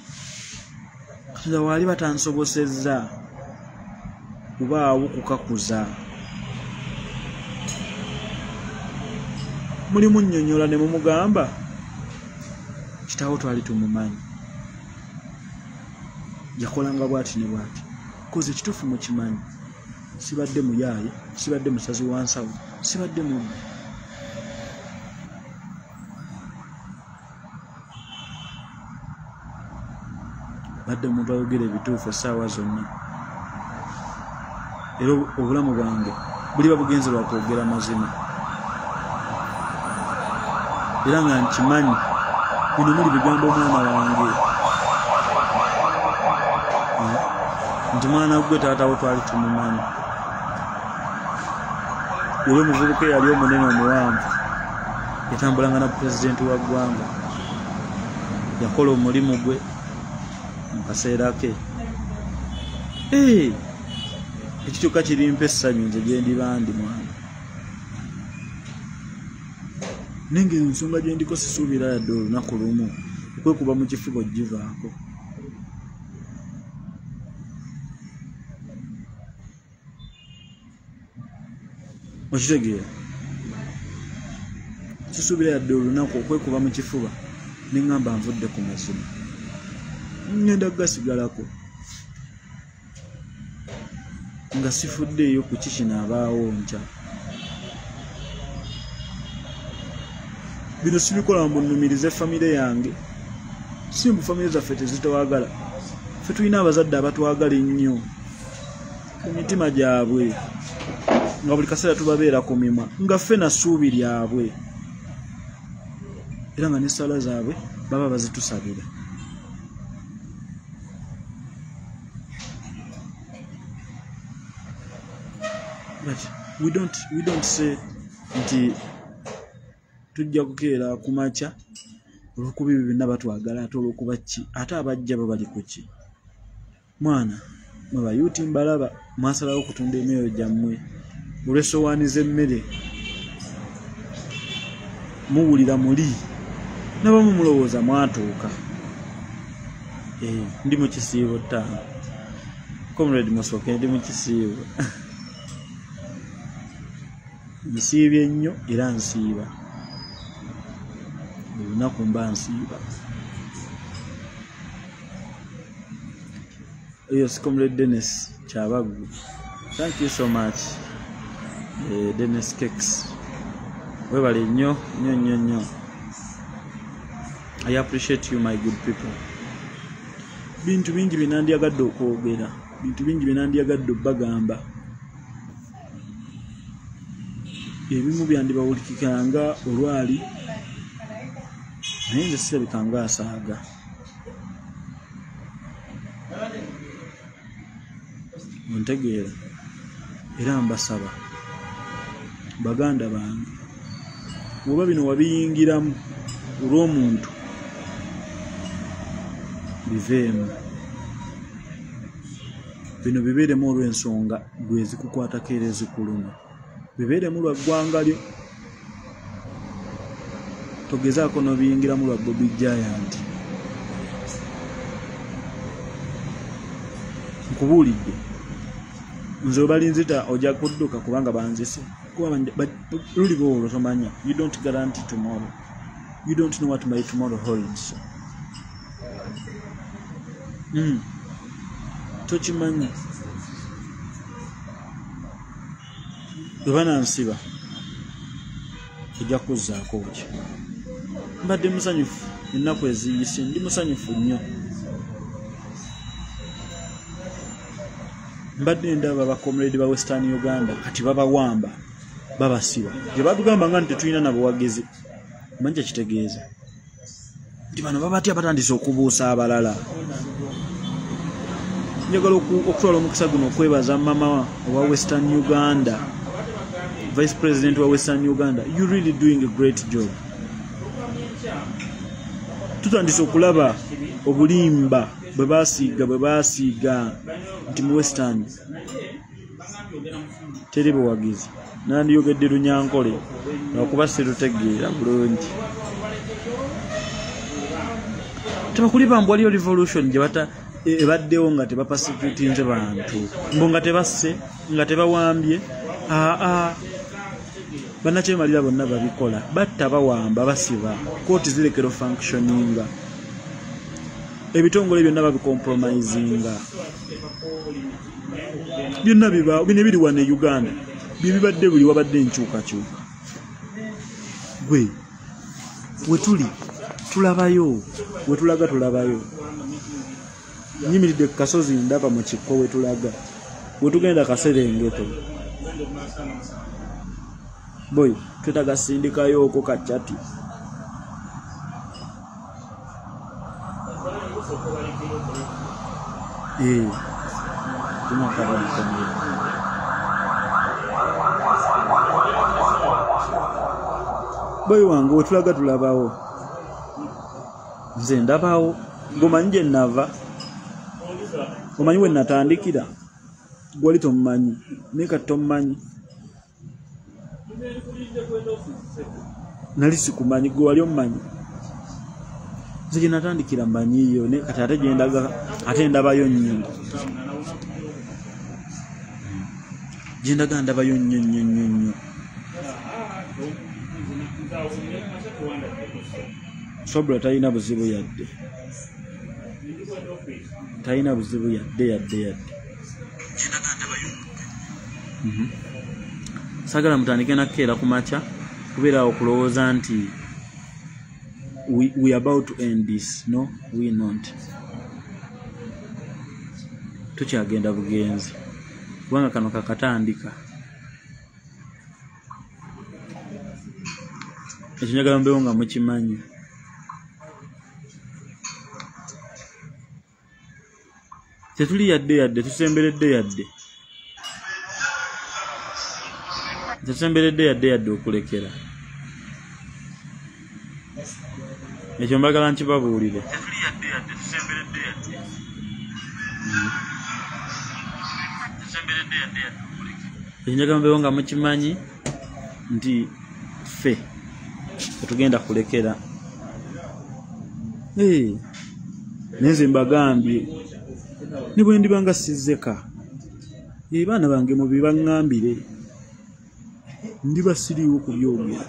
Katonda waali batansobosezza kubaawo kukakuza. Mulimu nnyonnyola ne mumugamba kitaawo twali tumumanyi. Yakolanga bwati ne bwati. Koze ekituufu mukimanyi. Sibadde muyaaye, sibadde musazi wa nsawo, sibadde mu badde omuntu ayogera ebituufu essaawa zonna. Era obulamu bwange buliba bugenze lwa kwogera mazima. Era nga nkimanyi bino muli bigambo omwana wange. Nti mwana gwe taata wo twali tumumanyi. Yali omuvubuka eyali omunene omuwanvu. Yatambulanga na pulezidenti wa ggwanga. Yakola omulimu gwe mu kaseera ke. Ekikyuka kirimpa essanyu nze gye ndiba ndi mwana. Nenge ensonga gye ndiko sisuubira yadde olunaku lumu okwekuba mu kifuba ogivaako. Okitegeera? Sisuubira yadde olunaku okwekuba mu kifuba ne ngamba nvudde ku mazima. Ngenda gasigalako. Nga sifuddeeyo ku kikinaabaawo nkya. Bino sibikola mbunumirize famire yange. simbu family zaffe tezitawagala ffe tulina abazadde abatwagala ennyo ku mitima gyabwe nga buli kaseera tubabeera ku mimwa nga ffe na ssuubi lyabwe era nga n'essala zaabwe baba bazitusabira. But we don't say nti tujja kukeera ku makya olw'okuba ebyo byonna batwagala ate olw'okuba ki ate abajja bo bali ku ki. Mwana mwe bayuuti mbalaba mwasalawo okutunda emyoyo gyammwe olw'essowaani z'emmere muwulira muli nabamu mulowooza mwatuuka. Ndi mu kisiibo ttaano Comrade Musoke ndi mu kisiibo nsiibye nnyo era nsiiba olunaku mba nsiiba. Yes, Comrade Dennis Chabagu, thank you so much. Dennis Cakes webale nnyo nnyo nnyo nnyo. I appreciate you my good people. Bintu bingi binandyagadde okwogera, bintu bingi binandyagadde obbagamba, ebimu byandibawulikikanga olwali naye nze sirabikanga asaaga. Ontegeera era mbasaba baganda bange bwoba bino wabiyingiramu olw'omuntu biveemu, bino bibeeremu olw'ensonga lwezikukwatako era ezikuluma, bibeeremu lwa ggwanga lyo. Togezaako n'obiyingiramu lwa Bobby Giant. Nkubuulidde nze obalinzita ojja kudduka kubanga banzise luli bwolwo tomanya. You don't guarantee tomorrow. You don't know what my tomorrow holds. Tokimanyi bwebana nsiba ojja kuzzaako ki. Mbadde musanyufu ennaku eziyise, ndi musanyufu nnyo. Mbadde ndaba bakomrade ba Western Uganda kati babawamba babasiba gye batugamba nga tetulina nabuwagizi. Manja kitegeeza nti bano babatya batandise okubuusa abalala. Njagala okutwala omukisa guno okwebaza mama wa Western Uganda, Vice President wa Western Uganda. You really doing a great job. Tutandise okulaba obulimba bwe baasiiga nti mu Western teri buwagizi. Nandiyogedde Lunyankole okuba sirutegeera bulungi. Tebakuli bambu waliyo revolution gye ebaddewo nga tebapasikitinze bantu mbo nga tebasse nga tebawambye. Bannakyemalira bonna babikola, batta bawamba basiba, kooti zirekero functioninga, ebitongole byonna babicompromisinga. Byonna bibaawo bino ebiri wano e Uganda bibadde buli wabadde enkyukakyuka. Gwe wetuli tulabayo, wetulaga tulabayo. Nyimiridde ku kasozi ndaba mu kikko wetulaga, wetugenda Kaserengeto. Boy tutagasindikayo okwo kakyati. Boy wange wetulaga tulabawo, nze ndabawo. Gomanyi gye nava, omanyi we natandikira, gwali tomumanyi naye kati tomumanyi. Nali sikumanyi, gwe wali omumanyi. Nze gye natandikira mmanyiyo naye kati ate gyendaga ate ndabayo nnyo, gyendaga ndabayo nnyo nnyo nnyo nnyo. Sobra talina buzibu yadde, talina buzibu yadde. Sagala mutandike nakkeera ku makya kubeera okulowooza nti we are about to end this. No, we not. Tukyagenda bugenzi. Kubanga kano kakatandika. Ekinyagala mbewo nga mukimanyi. Tetuli yadde tusemberedde yadde okulekera. Ekyo mbagala nkibabuulire. Tetuli yadde tusemberedde yadde. Tusemberedde yadde okulekera. Ekinyagala mbewo nga mukimanyi nti ffe tetugenda kulekera. Neze mbagambye ne bwe ndibanga sizeka baana bange mu bibaŋŋambire ndiba siriiwo kubyogera.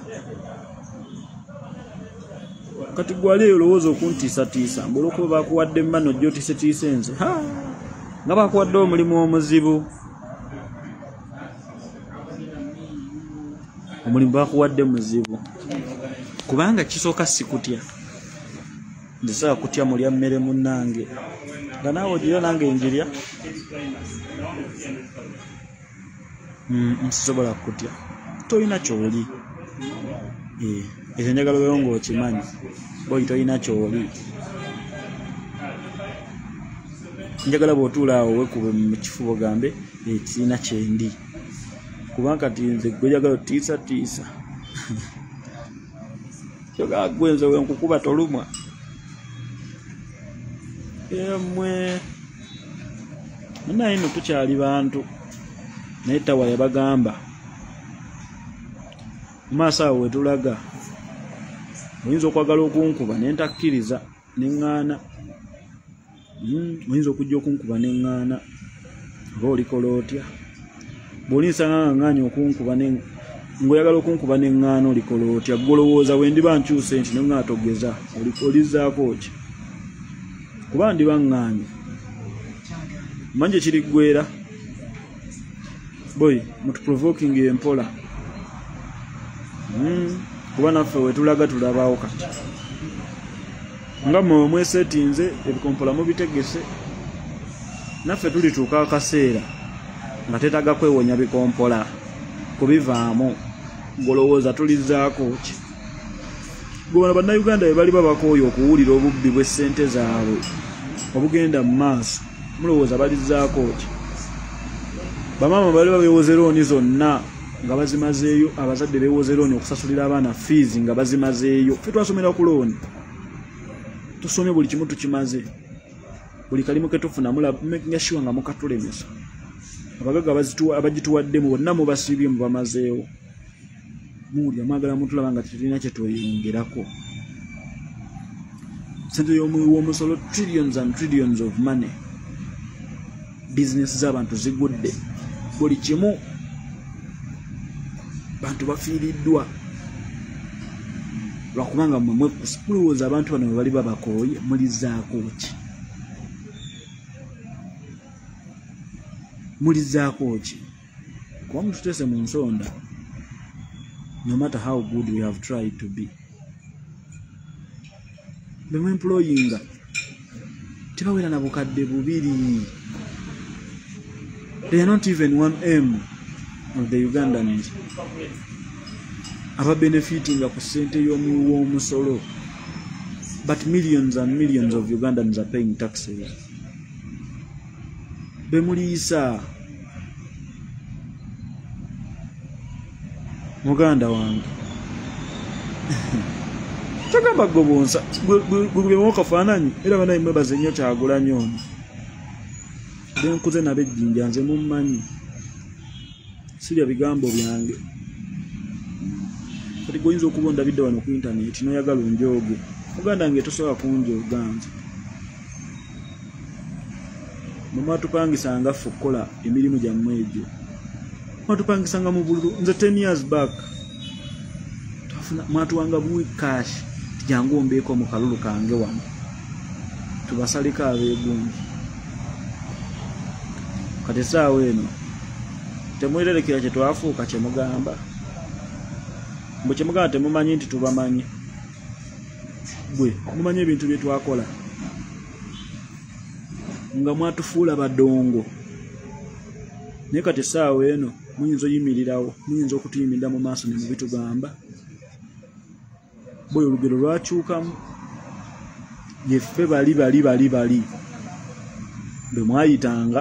Kati gwali olowooza okuntiisatiisa mbuloko bakuwadde mmano jjo tiisetiise nze nga bakuwadde omulimu omuzibu. Omulimu bakuwadde muzibu kubanga kisooka sikutya. Ndisaa kutya mulya mmere munnange nga naawe ogirya nange njirya. Nsisobola kutya toyina kyoli. Ekyo njagala obeewo ng'okimanyi boyi toyina kyoli. Njagala bw'otuula awo wekube mu kifuba ogambe ekirina kyendi kubanga kati nze gwe njagala otiisatiisa. Kyogala gwe nze wenkukuba tolumwa. Emwe naye nno tukyali bantu naye tawa yabagamba mu maaso awo wetulaga oyinza okwagala okunkuba ne ntakkiriza ne ŋŋaana. Oyinza okujja okunkuba ne ŋŋaana oba olikola otya? Bw'olinsanga nga ŋŋaanya okunkuba ng'oyagala okunkuba ne ŋŋaana olikola otya? Golowooza bwe ndiba nkyuse nti ne ŋŋaana togeza olizzaako ki? Kuba ndiba ŋŋaanya manje kiriggwera boy mutuprovoking empola. Kuba naffe wetulaga tulabawo kati nga mmwe mwesetinze ebikompola mubitegese naffe tulituuka akaseera nga tetaga kwewonya bikompola kubivaamu. Golowooza tulizzaako ki? Gobana bannayuganda bwe bali babakooye okuwulira obubbi bw'essente zaabwe obugenda mu maaso mulowooza balizzaako ki? Bamaama bali babeewoze looni zonna nga bazimazeeyo. Abazadde beewoze looni okusasulira abaana fees nga bazimazeeyo. Ffe twasomera ku looni tusomye buli kimu tukimaze. Buli kalimu ke tufuna making sure nga mukatulemesa. Abagaga abagituwaddemu bonna mubasiibye mubamazeewo. Mulya mwagala mutulaba nga tulina kye tweyongerako. Sente y'omusolo trillions and trillions of money. Business z'abantu zigudde. Buli kimu bantu bafiiriddwa lwakubanga mmwe mwekusa. Mulowooza abantu bano bwe bali babakooye mulizzaako ki? Mulizzaako ki? Kuba mututeese mu nsonda. No matter how good we have tried to be. Bemwe employinga tebawera na bukadde bubiri. They are not even 1M of the Ugandans. Aba benefiting ku ssente y'omusolo. But millions and millions of Ugandans are paying taxes. Bemuliisa muganda wange togamba gobonsa gwe mwokafaananyi era banaye mwebaze nnyo Kyagulanyi ono. Benkuze nabejjinja nze mummanyi sirya bigambo byange. Kati goyinza okuba ondabidde wano ku intaneti noyagala onjooge muganda wange tosobola kunjooga nze. Mwatupangisanga ffe okukola emirimu gyammwe egyo. Mwatupangisanga mu bululu. Nze 10 years back mwatuwanga buwi cash tijangu ombeeko mu kalulu kange wano tubasaleko abeegungi. Kati essaawa eno temwererekera kye twafuuka kye mugamba. Mbu kye mugamba temumanyi nti tubamanyi. gwe mumanye ebintu bye twakola nga mwatufuula badongo naye kati essaawa eno muyinza oyimirirawo muyinza okutuyimirira mu maaso ne mubitugamba bwe olugero lwakyukamu yeffe bali bwe mwayitanga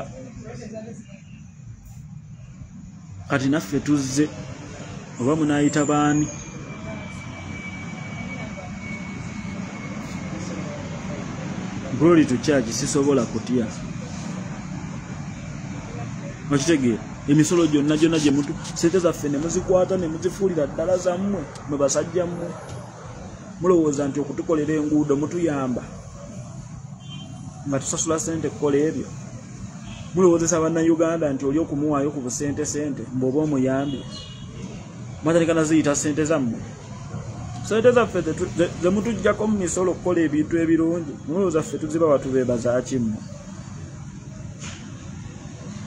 kati naffe tuzze oba munaayita baani Glory to church sisobola kutya okitegeera emisolo gyonna gye mutu sente zaffe ne muzikwata ne muzifuulira ddala zammwe mwe basajja mmwe mulowooza nti okutukolera enguudo mutuyamba nga tusasula sente kukola ebyo mulowoozesa bannayuganda nti oli okumuwaayo ku busente mbw'oba omuyambye mwatalika naziyita sente zammwe sente zaffe ze mutuggyako mu misolo okukola ebintu ebirungi mulowooza ffe tuziba watubeebaza kimmwe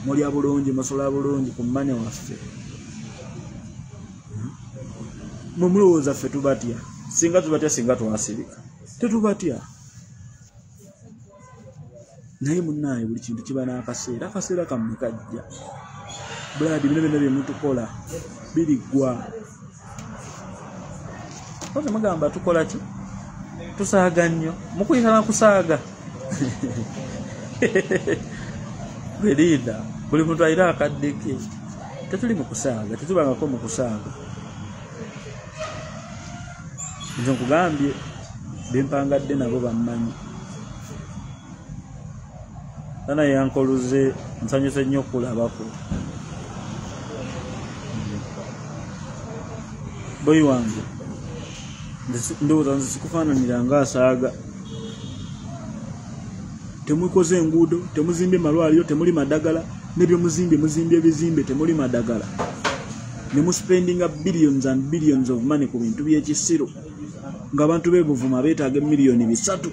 mulya bulungi musola bulungi ku mmanya waffe mwe mulowooza ffe tubatya singa tubatya singa twasirika tetubatya naye munnaaye buli kintu kiba n'akaseera kammwe kajja buladi bino byonna bye mutukola biriggwa oze mugamba tukola ki tusaaga nnyo mukuyitana kusaaga Belinda buli muntu alina akadde ke tetuli mu kusaaga tetubangako mu kusaaga nze nkugambye bempangadde nabo bammanyi ana yankoluze nsanyuse nnyo okulabako boyi wange ndowooza nze sikufaananira ngaasaaga temukoze enguudo temuzimbye malwaliro temuli madagala nebyo muzimbye ebizimbe temuli madagala ne muspendinga billions and billions of money ku bintu by'ekisiro ng'abantu beebuvuma beetaaga miliyoni 3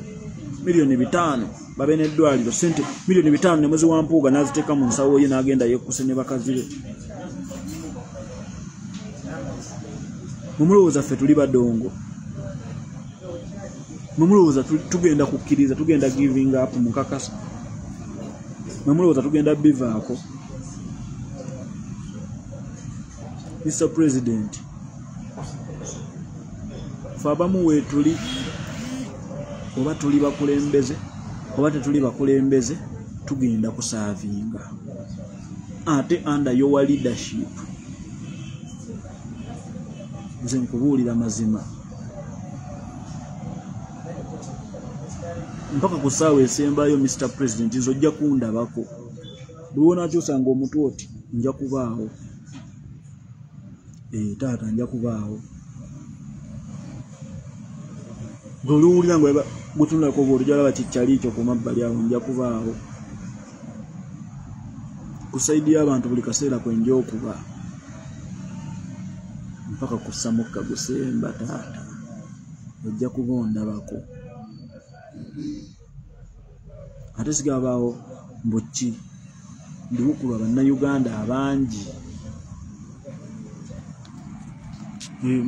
miliyoni 5 babe n'eddwaliro sente miliyoni 5 ne muziwampuuga n'aziteeka mu nsawo ye n'agenda yekkuse ne bakazi be mumulowooza ffe tuli badongo mumulowooza tugenda kukkiriza tugenda giving up mukakasa mumulowooza tugenda bivaako Mr. President fe abamu weetuli oba tuli bakulembeze oba tetuli bakulembeze tugenda kusaavinga ate under your leadership nze nkubuulira mazima mpaka ku ssaawa esembayo Mr. President nze ojja kundabako buli wonaakyusanga omutwe oti nja kubaawo taata nja kubaawo ng'oluwulira nga gutunulako bw'olujala bakikyali ekyo ku mabbali awo nja kubaawo ku saidi y'abantu buli kaseera kwenja okuba mpaka kussa mukka gusemba taata ojja kuba ondabako ate sigabaawo mbuki ndibukulwa bannayuganda abangi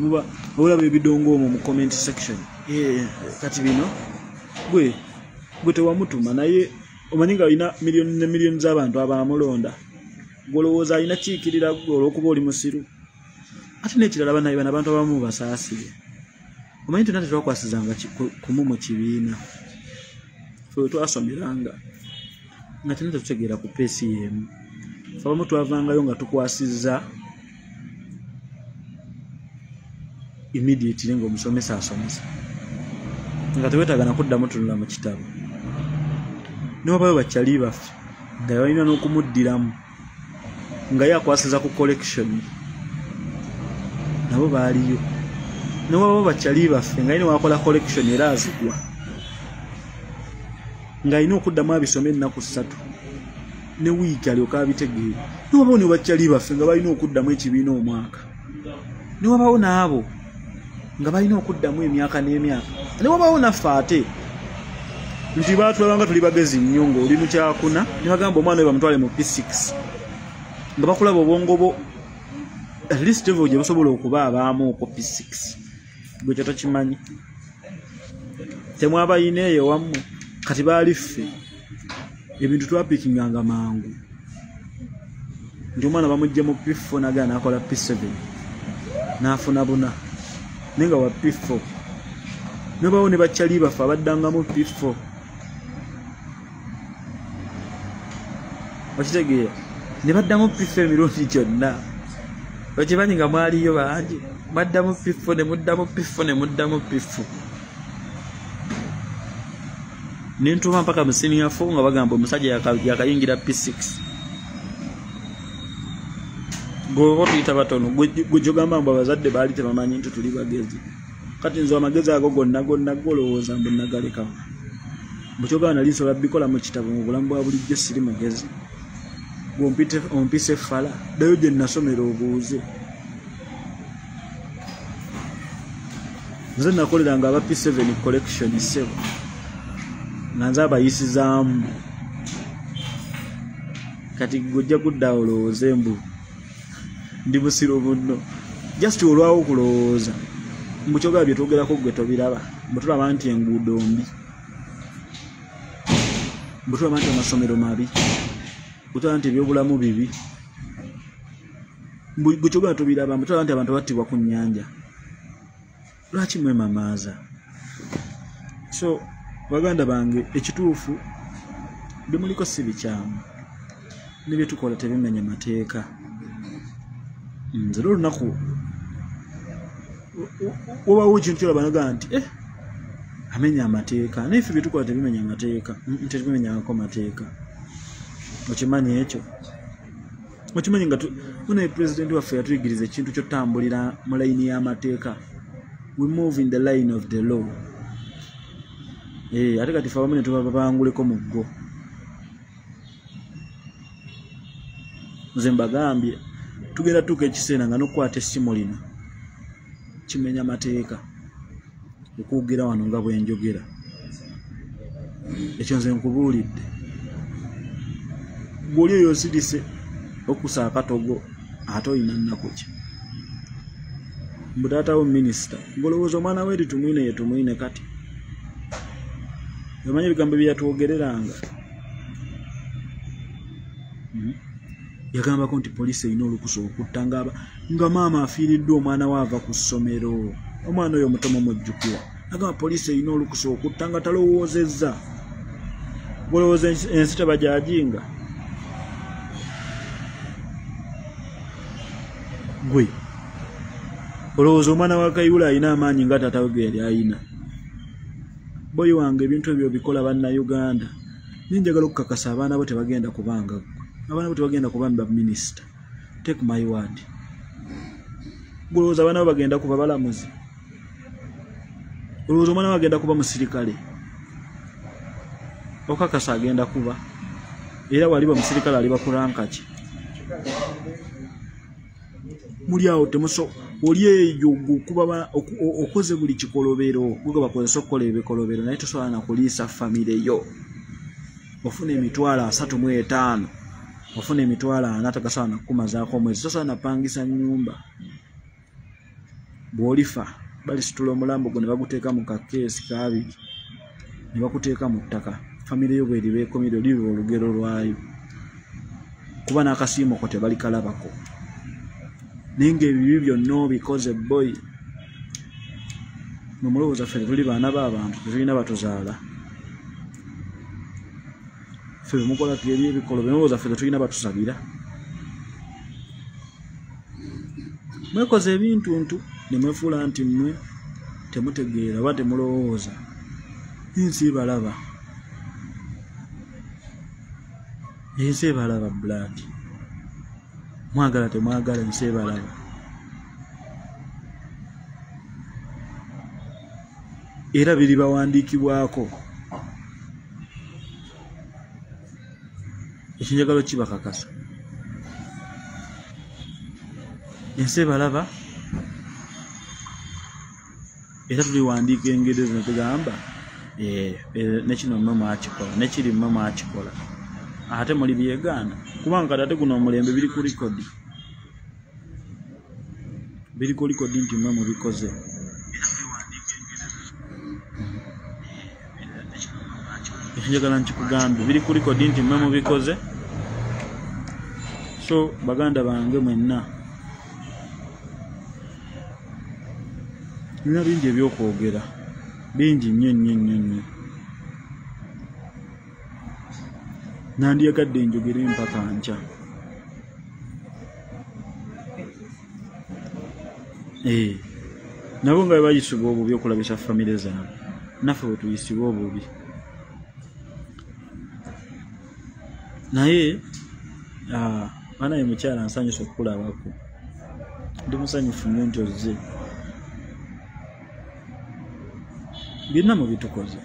muba olaba ebidongo omwo mu comment section kati bino gwe tewamutuma naye omanyi nga alina miliyoni ne miliyoni z'abantu abamulonda gwolowooza alina kiikirira gwe olw'okuba oli musiru ate n'ekirala banaye bano abantu abamu basaasire omanyi tuna tetwakwasizanga kumu mu kibiina fe we twasomeranga nga tena tetutegeera ku peesi y'emu fe abamu twavangayo nga tukwasizza immediately ng'omusomesa asomesa nga tewetagana kuddamu tunula mu kitabo newabayo bakyali baffe nga balina n'okumuddiramu nga ye akwasiza ku collection nabo baaliyo newabayo bakyali baffe nga yine wakola collection era azigwa nga alina okuddamu abisome ennaku 3 ne wiiki alyoka abitegeera newabayo ne bakyali baffe nga balina okuddamu ekibiina omwaka newabayo n'abo nga balina okuddamu emyaka n'emyaka newabawo naffe ate nti baatulabanga tuli bagezi nnyo ng'oli mu kyakuna ne bagamba omwana we bamutwale mu P6 nga bakulaba obwongo bwo at least level gye busobola okuba abaamu okwo P6 gwe kyo tokimanyi temwaba ineyo wammwe kati baali ffe ebintu twapikinganga mangu nti omwana bamujja mu P4 nagana nakola P7 n'afuna buna nenga wa P4 nebawo ne bakyali bafa abaddanga mu P4 bakitegeera ne baddamu P4 emirundi gyonna bakimanyi nga mwaliyo bangi baddamu P4 ne muddamu P4 ne muddamu P4 nentuma mpaka mu senior 4 nga bagamba omusajja yakayingira P6 gobo tuyita batono gujogamba mbu abazadde baali tebamanyi nti tuli bagezi kati nzo amagezi ago gonna golowooza mbu nagaleka mbukyogaba nali nsobola bikola mu kitabo mu bulamu bwa bulijjo siri magezi ompise fala dayo gye nasomera obuuze nze nakoleranga aba P7 collection 7 nga nze abayisizaamu kati gujja kudda olowooze mbu ndi busiro bunno just olwawo okulowooza mbukyogaba bye twogerako gwe tobiraba mbutulaba nti enguudo mbi mbutulaba nti amasomero mabi mbutulaba nti ebyobulamu bibi mbukyogaba tobiraba mbutulaba nti abantu battibwa ku nnyanja lwaki mwemamaaza so baganda bange ekituufu bimuliko si bikyamu nebyetukola tebimenya mateeka nze olunaku obawo ekintu kyolaba nagaa nti amenya amateeka naife byetukola tebimenya mateeka tebimenyako mateeka okimanyi ekyo okimanyi nga munaye pulezidenti waffe yatuyigiriza ekintu kyotambulira mu layini y'amateeka we move in the line of the law ate kati fe abamu ne tubabanguleko mu ggo nze mbagambye tugenda tuuka ekiseera nga nokukwata essimu lino kimenya mateeka okuwugira wano nga bwenjogera ekyo nze nkubuulidde gwoli oyo osirise okusa akatogo ate oyina nnaku ki mbu taatawo minisita ngolowooza omwana weeri tumwine ye tumwine kati omanyi ebigambo byeyatwogereranga yagambako nti poliisi erina olukusa okutta nga maama afiiriddwa omwana waava ku ssomero omwana oyo omutomo mujjukira agamba poliisi erina olukusa okutta nga talowoozezza golowooza ensi tebajajinga gwe olowooza omwana wa Kayula alina amaanyi nga taatawe ge yali alina boyi wange ebintu ebyo bikola bannayuganda ninjagala okukakasa abaana bo tebagenda kubanga abaana bo tebagenda kuba mba minisita take my word golowooza abaana bo bagenda kuba balamuzi olowooza omwana we agenda kuba musirikale okakasa agenda kuba era waliba musirikale aliba kuranka ki muli awo temuso oli eyo kuba okoze buli kikolobero kuga bakozesa okukola ebikolobero naye tosobola nakuliisa famire yo ofuna emitwalo 35 ofuna emitwalo 4 tagasobola nakumazaako omwezi tosobola napangisa nnyumba bw'olifa balisitula omulambo gwo ne baguteeka mu kakeesi kabiri ne bakuteeka mu ttaka famire yo bweriba ekomire liba olugero lwayo kuba n'akasiimo ko tebalikalabako ninga ebibi byonna obikoze boy nomulowooza ffe tuli baana b'abantu tetulina batuzaala ffe bemukola tuyeri ebikolo benolowooza ffe tetulina batusabira mwekoze ebintuntu nemwefuula nti mmwe temutegeera oba temulowooza ensi balaba ensi ebalaba blood mwagala temwagala ensi ebalaba era biri bawandiikibwako ekinjagalo kibakakasa ensi ebalaba era tuliwandiika engeri zino tugamba nekino mmwe mwakikola nekiri mmwe mwakikola ate muli byegaana kubanga kati ate guno omulembe biri ku likodi nti mmwe mubikoze njagala nkikugambe biri ku record nti mmwe mubikoze. So baganda bange mwenna nina bingi ebyokwogera bingi nnyo nandyagadde njogere mpaka nkya. Nabo nga bayisibwa obubi okulabisa famire zaabwe naffe bwe tuyisibwa obubi. Naye anaye mukyala nsanyusa okukulabako, ndi musanyufu nnyo nti ozze. Byonna mubitukoze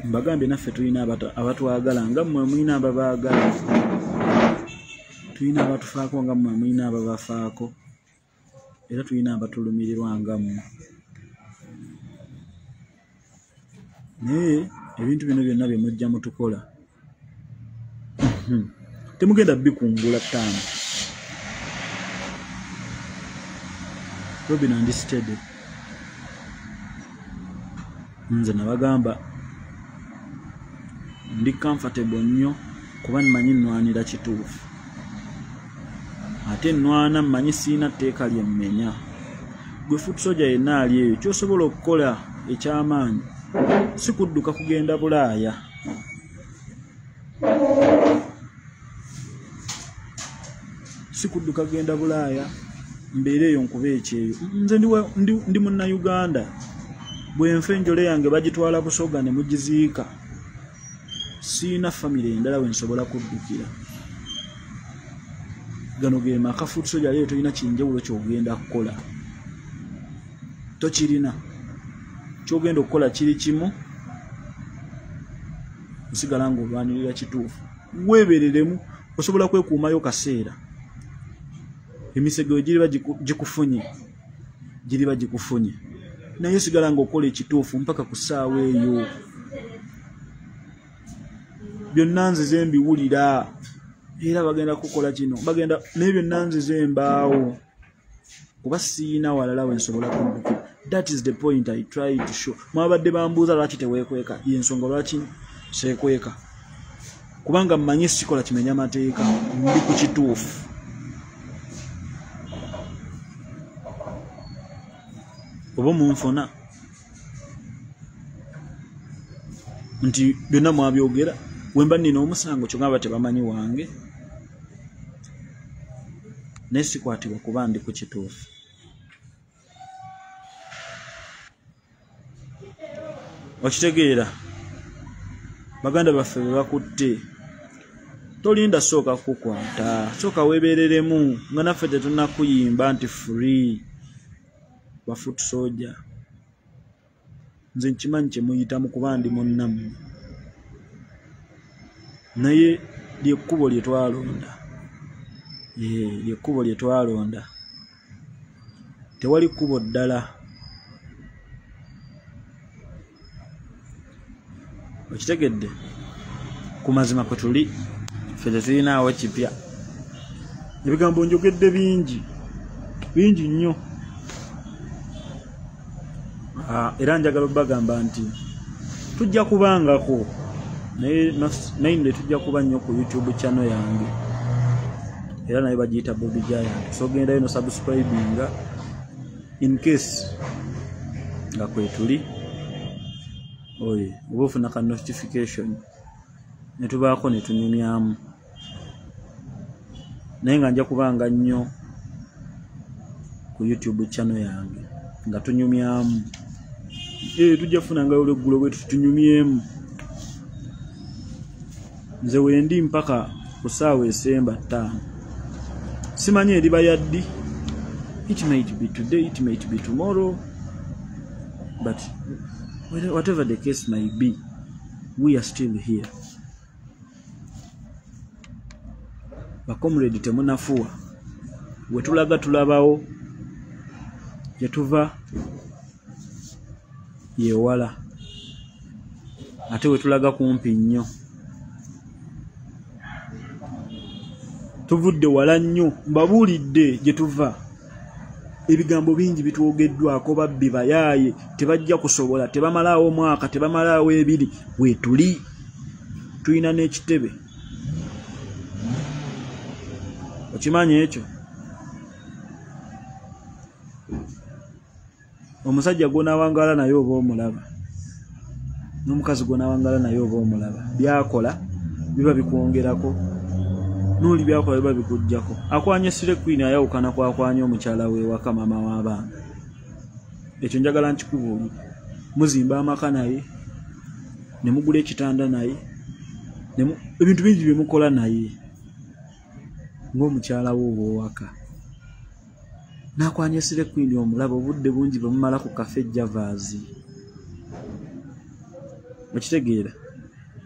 mbagambye naffe tulina abatwagala nga mmwe mulina ababaagala, tulina abatufaako nga mmwe mulina ababafaako, era tulina abatulumirirwa nga mmwe. Naye ebintu bino byonna bye mujja mutukola temugenda bikungula ttaano. Robin and Steady nze nabagamba ndi comfortable nnyo kuba nmanyi nnwanira kituufu, ate nnwana mmanyi siina tteeka lye mmenya. Gwe Foot Soldier yenna ali eyo ky'osobola okukola eky'amaanyi si kudduka kugenda Bulaaya. Si kudduka kugenda Bulaaya mbeera eyo nkuba ekyeyo. Nze ndi Munnayuganda, bwe nfa enjole yange bagitwala Busoga ne mugiziika, siina famire endala we nsobola kuddukira. Gano ge maka Foot Soldier leero tolina kinjawulo ky'ogenda kukola, tokirina. Ky'ogenda okukola kiri kimu, osigala ng'olwanirira kituufu. Weebereremu, osobola kwekuumayo kaseera. Emisego giriba gikufunye, naye sigala ng'okola ekituufu mpaka ku ssaawa eyo. Byonna nzize mbiwulira era bagenda kukola kino, bagenda naye byonna nzize mbaawo kuba siina walala we nsobola kuddukira. That is the point I try to show. Mwabadde bambuuza lwaki teweekweka, y'ensonga lwaki seekweka, kubanga mmanyi sikola kimenya mateeka, ndi ku kituufu. Oba munfuna nti byonna mwabyogera, wemba nina omusango kyonga batebamanyi wange, naye sikwatibwa kuba ndi ku kituufu. Okitegeera baganda baffe be bakutte, tolinda sooka kukwata, sooka weebereremu nga naffe tetunakuyimba nti free ba Foot Soldier. Nze nkimanyi kye muyitamu kuba ndi munnammwe, naye lyekkubo lye twalonda, lyekkubo lye twalonda, tewali kkubo ddala. Okitegedde ku mazima kwe tuli ffe tetulinaawo kipya. Ebigambo njogedde bingi nnyo, era njagala bagamba nti tujja kubangako, naye nne tujja kuba nnyo ku YouTube channel yange, era naye bagiyita Bobby Giant. So gendayo no subscribinga in case nga kwe tuli oye oba ofuna ka notification ne tubaako ne tunyumyamu, naye nga nja kubanga nnyo ku YouTube channel yange nga tunyumyamu. Tujja kufuna nga olweggulo bwe tunyumyemu. Nze wendi mpaka ku ssaawa esemba 5. Simanyi eriba yaddi. It might be today, it might be tomorrow, but whatever the case might be, we are still here. Bakomredi temunafuwa, wetulaga tulabawo, yetuva yewala, ate wetulaga kumpi nnyo. Tuvudde wala nnyo, mbabuulidde gye tuva. Ebigambo bingi bitwogeddwako babbi bayaaye, tebajja kusobola, tebamalaawo mwaka, tebamalaawo 2, wetuli. tuyina n'ekitebe okimanyi ekyo omusajja gw'onaawangala naye oba omulaba n'omukazi gw'onaawangala naye oba omulaba byakola biba bikwongerako n'oli byakola biba bikuggyako. Akwanya Sire Queen ayawukana kwakwanya omukyala we waka maama w'abaana. Ekyo njagala nkikubuulire. Muzimba amaka naye ne mugula ekitanda naye ebintu bingi bye mukola naye ng'omukyala we ow'owaka. N'akwanya Sire Queen omulaba obudde bungi bwe mumala ku kafe Javaazi. Okitegeera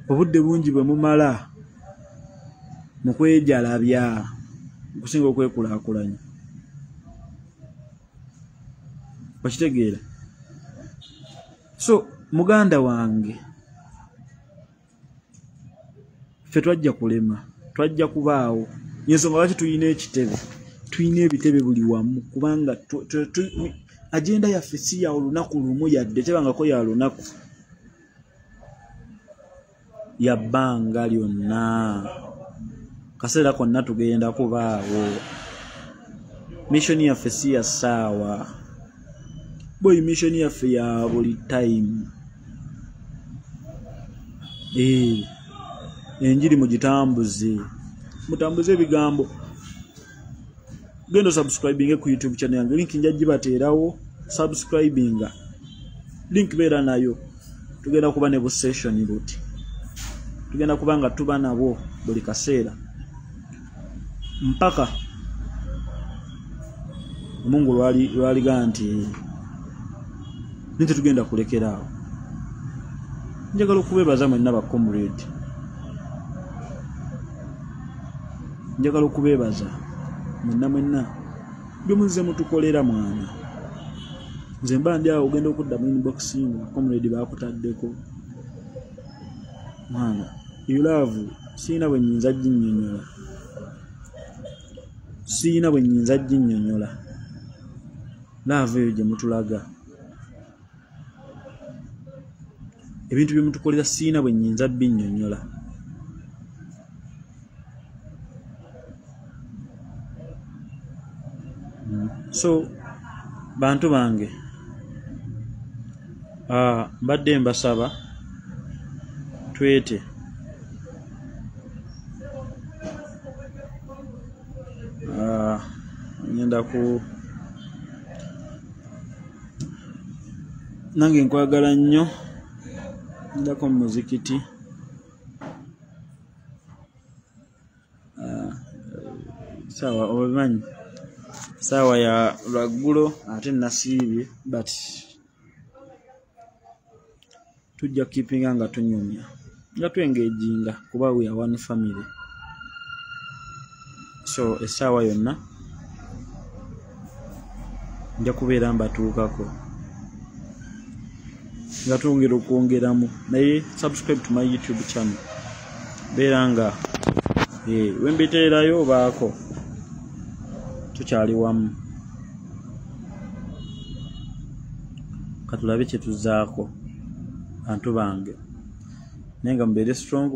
obudde bungi bwe mumala mu kwejalabya okusinga okwekulaakulanya. Okitegeera so muganda wange ffe twajja kulema twajja kubaawo yensonga lwaki tuyina ekitebe tuyina ebitebe buli wamu kubanga agenda yaffe si ya olunaku lumu yadde tebangako ya lunaku ya bbanga lyonna kaseera konna tugenda kubaawo. Mission yaffe si ya ssaawa boy, mission yaffe ya buli time. Enjiri mugitambuze mutambuze ebigambo. Genda subscribing ku YouTube channel yange, link njya gibateerawo. Subscribing link beera nayo. Tugenda kuba ne bu session buti, tugenda kuba nga tuba nabo buli kaseera mpaka Mungu lwaliga nti nti tugenda kulekeraawo. Njagala okubeebaza mwenna ba comrade, njagala okubeebaza mwenna bye muzze mutukolera mwana. Nze mba ndi awo ogenda okudda mu inboxing comrade baakutaddeko mwana. You love siina bwe nnyinza ginnyonnyola, siina bwe nnyinza ginnyonnyola love eyo gye mutulaga, ebintu bye mutukolera siina bwe nnyinza binnyonnyola. So bantu bange mbadde mbasaba twete ngenda ku nange nkwagala nnyo ndako mu muzikiti sawa obimanyi sawa ya lwaggulo ate nasiibye but tujja keepinga nga tunyumya nga twengejinga kuba we are one family. So essaawa yonna nja kubeera mbatuukako nga twongera okwongeramu naye subscribe to my YouTube channel beera nga wembiteerayo obaako tukyali wamu katulabe kye tuzaako bantu bange naye nga mubeere strong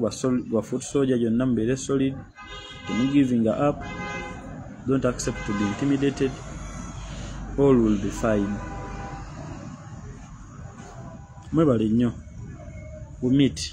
ba foot soldier gyonna mubeere solid. Don't giving up, don't accept to be intimidated, all will be fine. Mwebale nnyo, we meet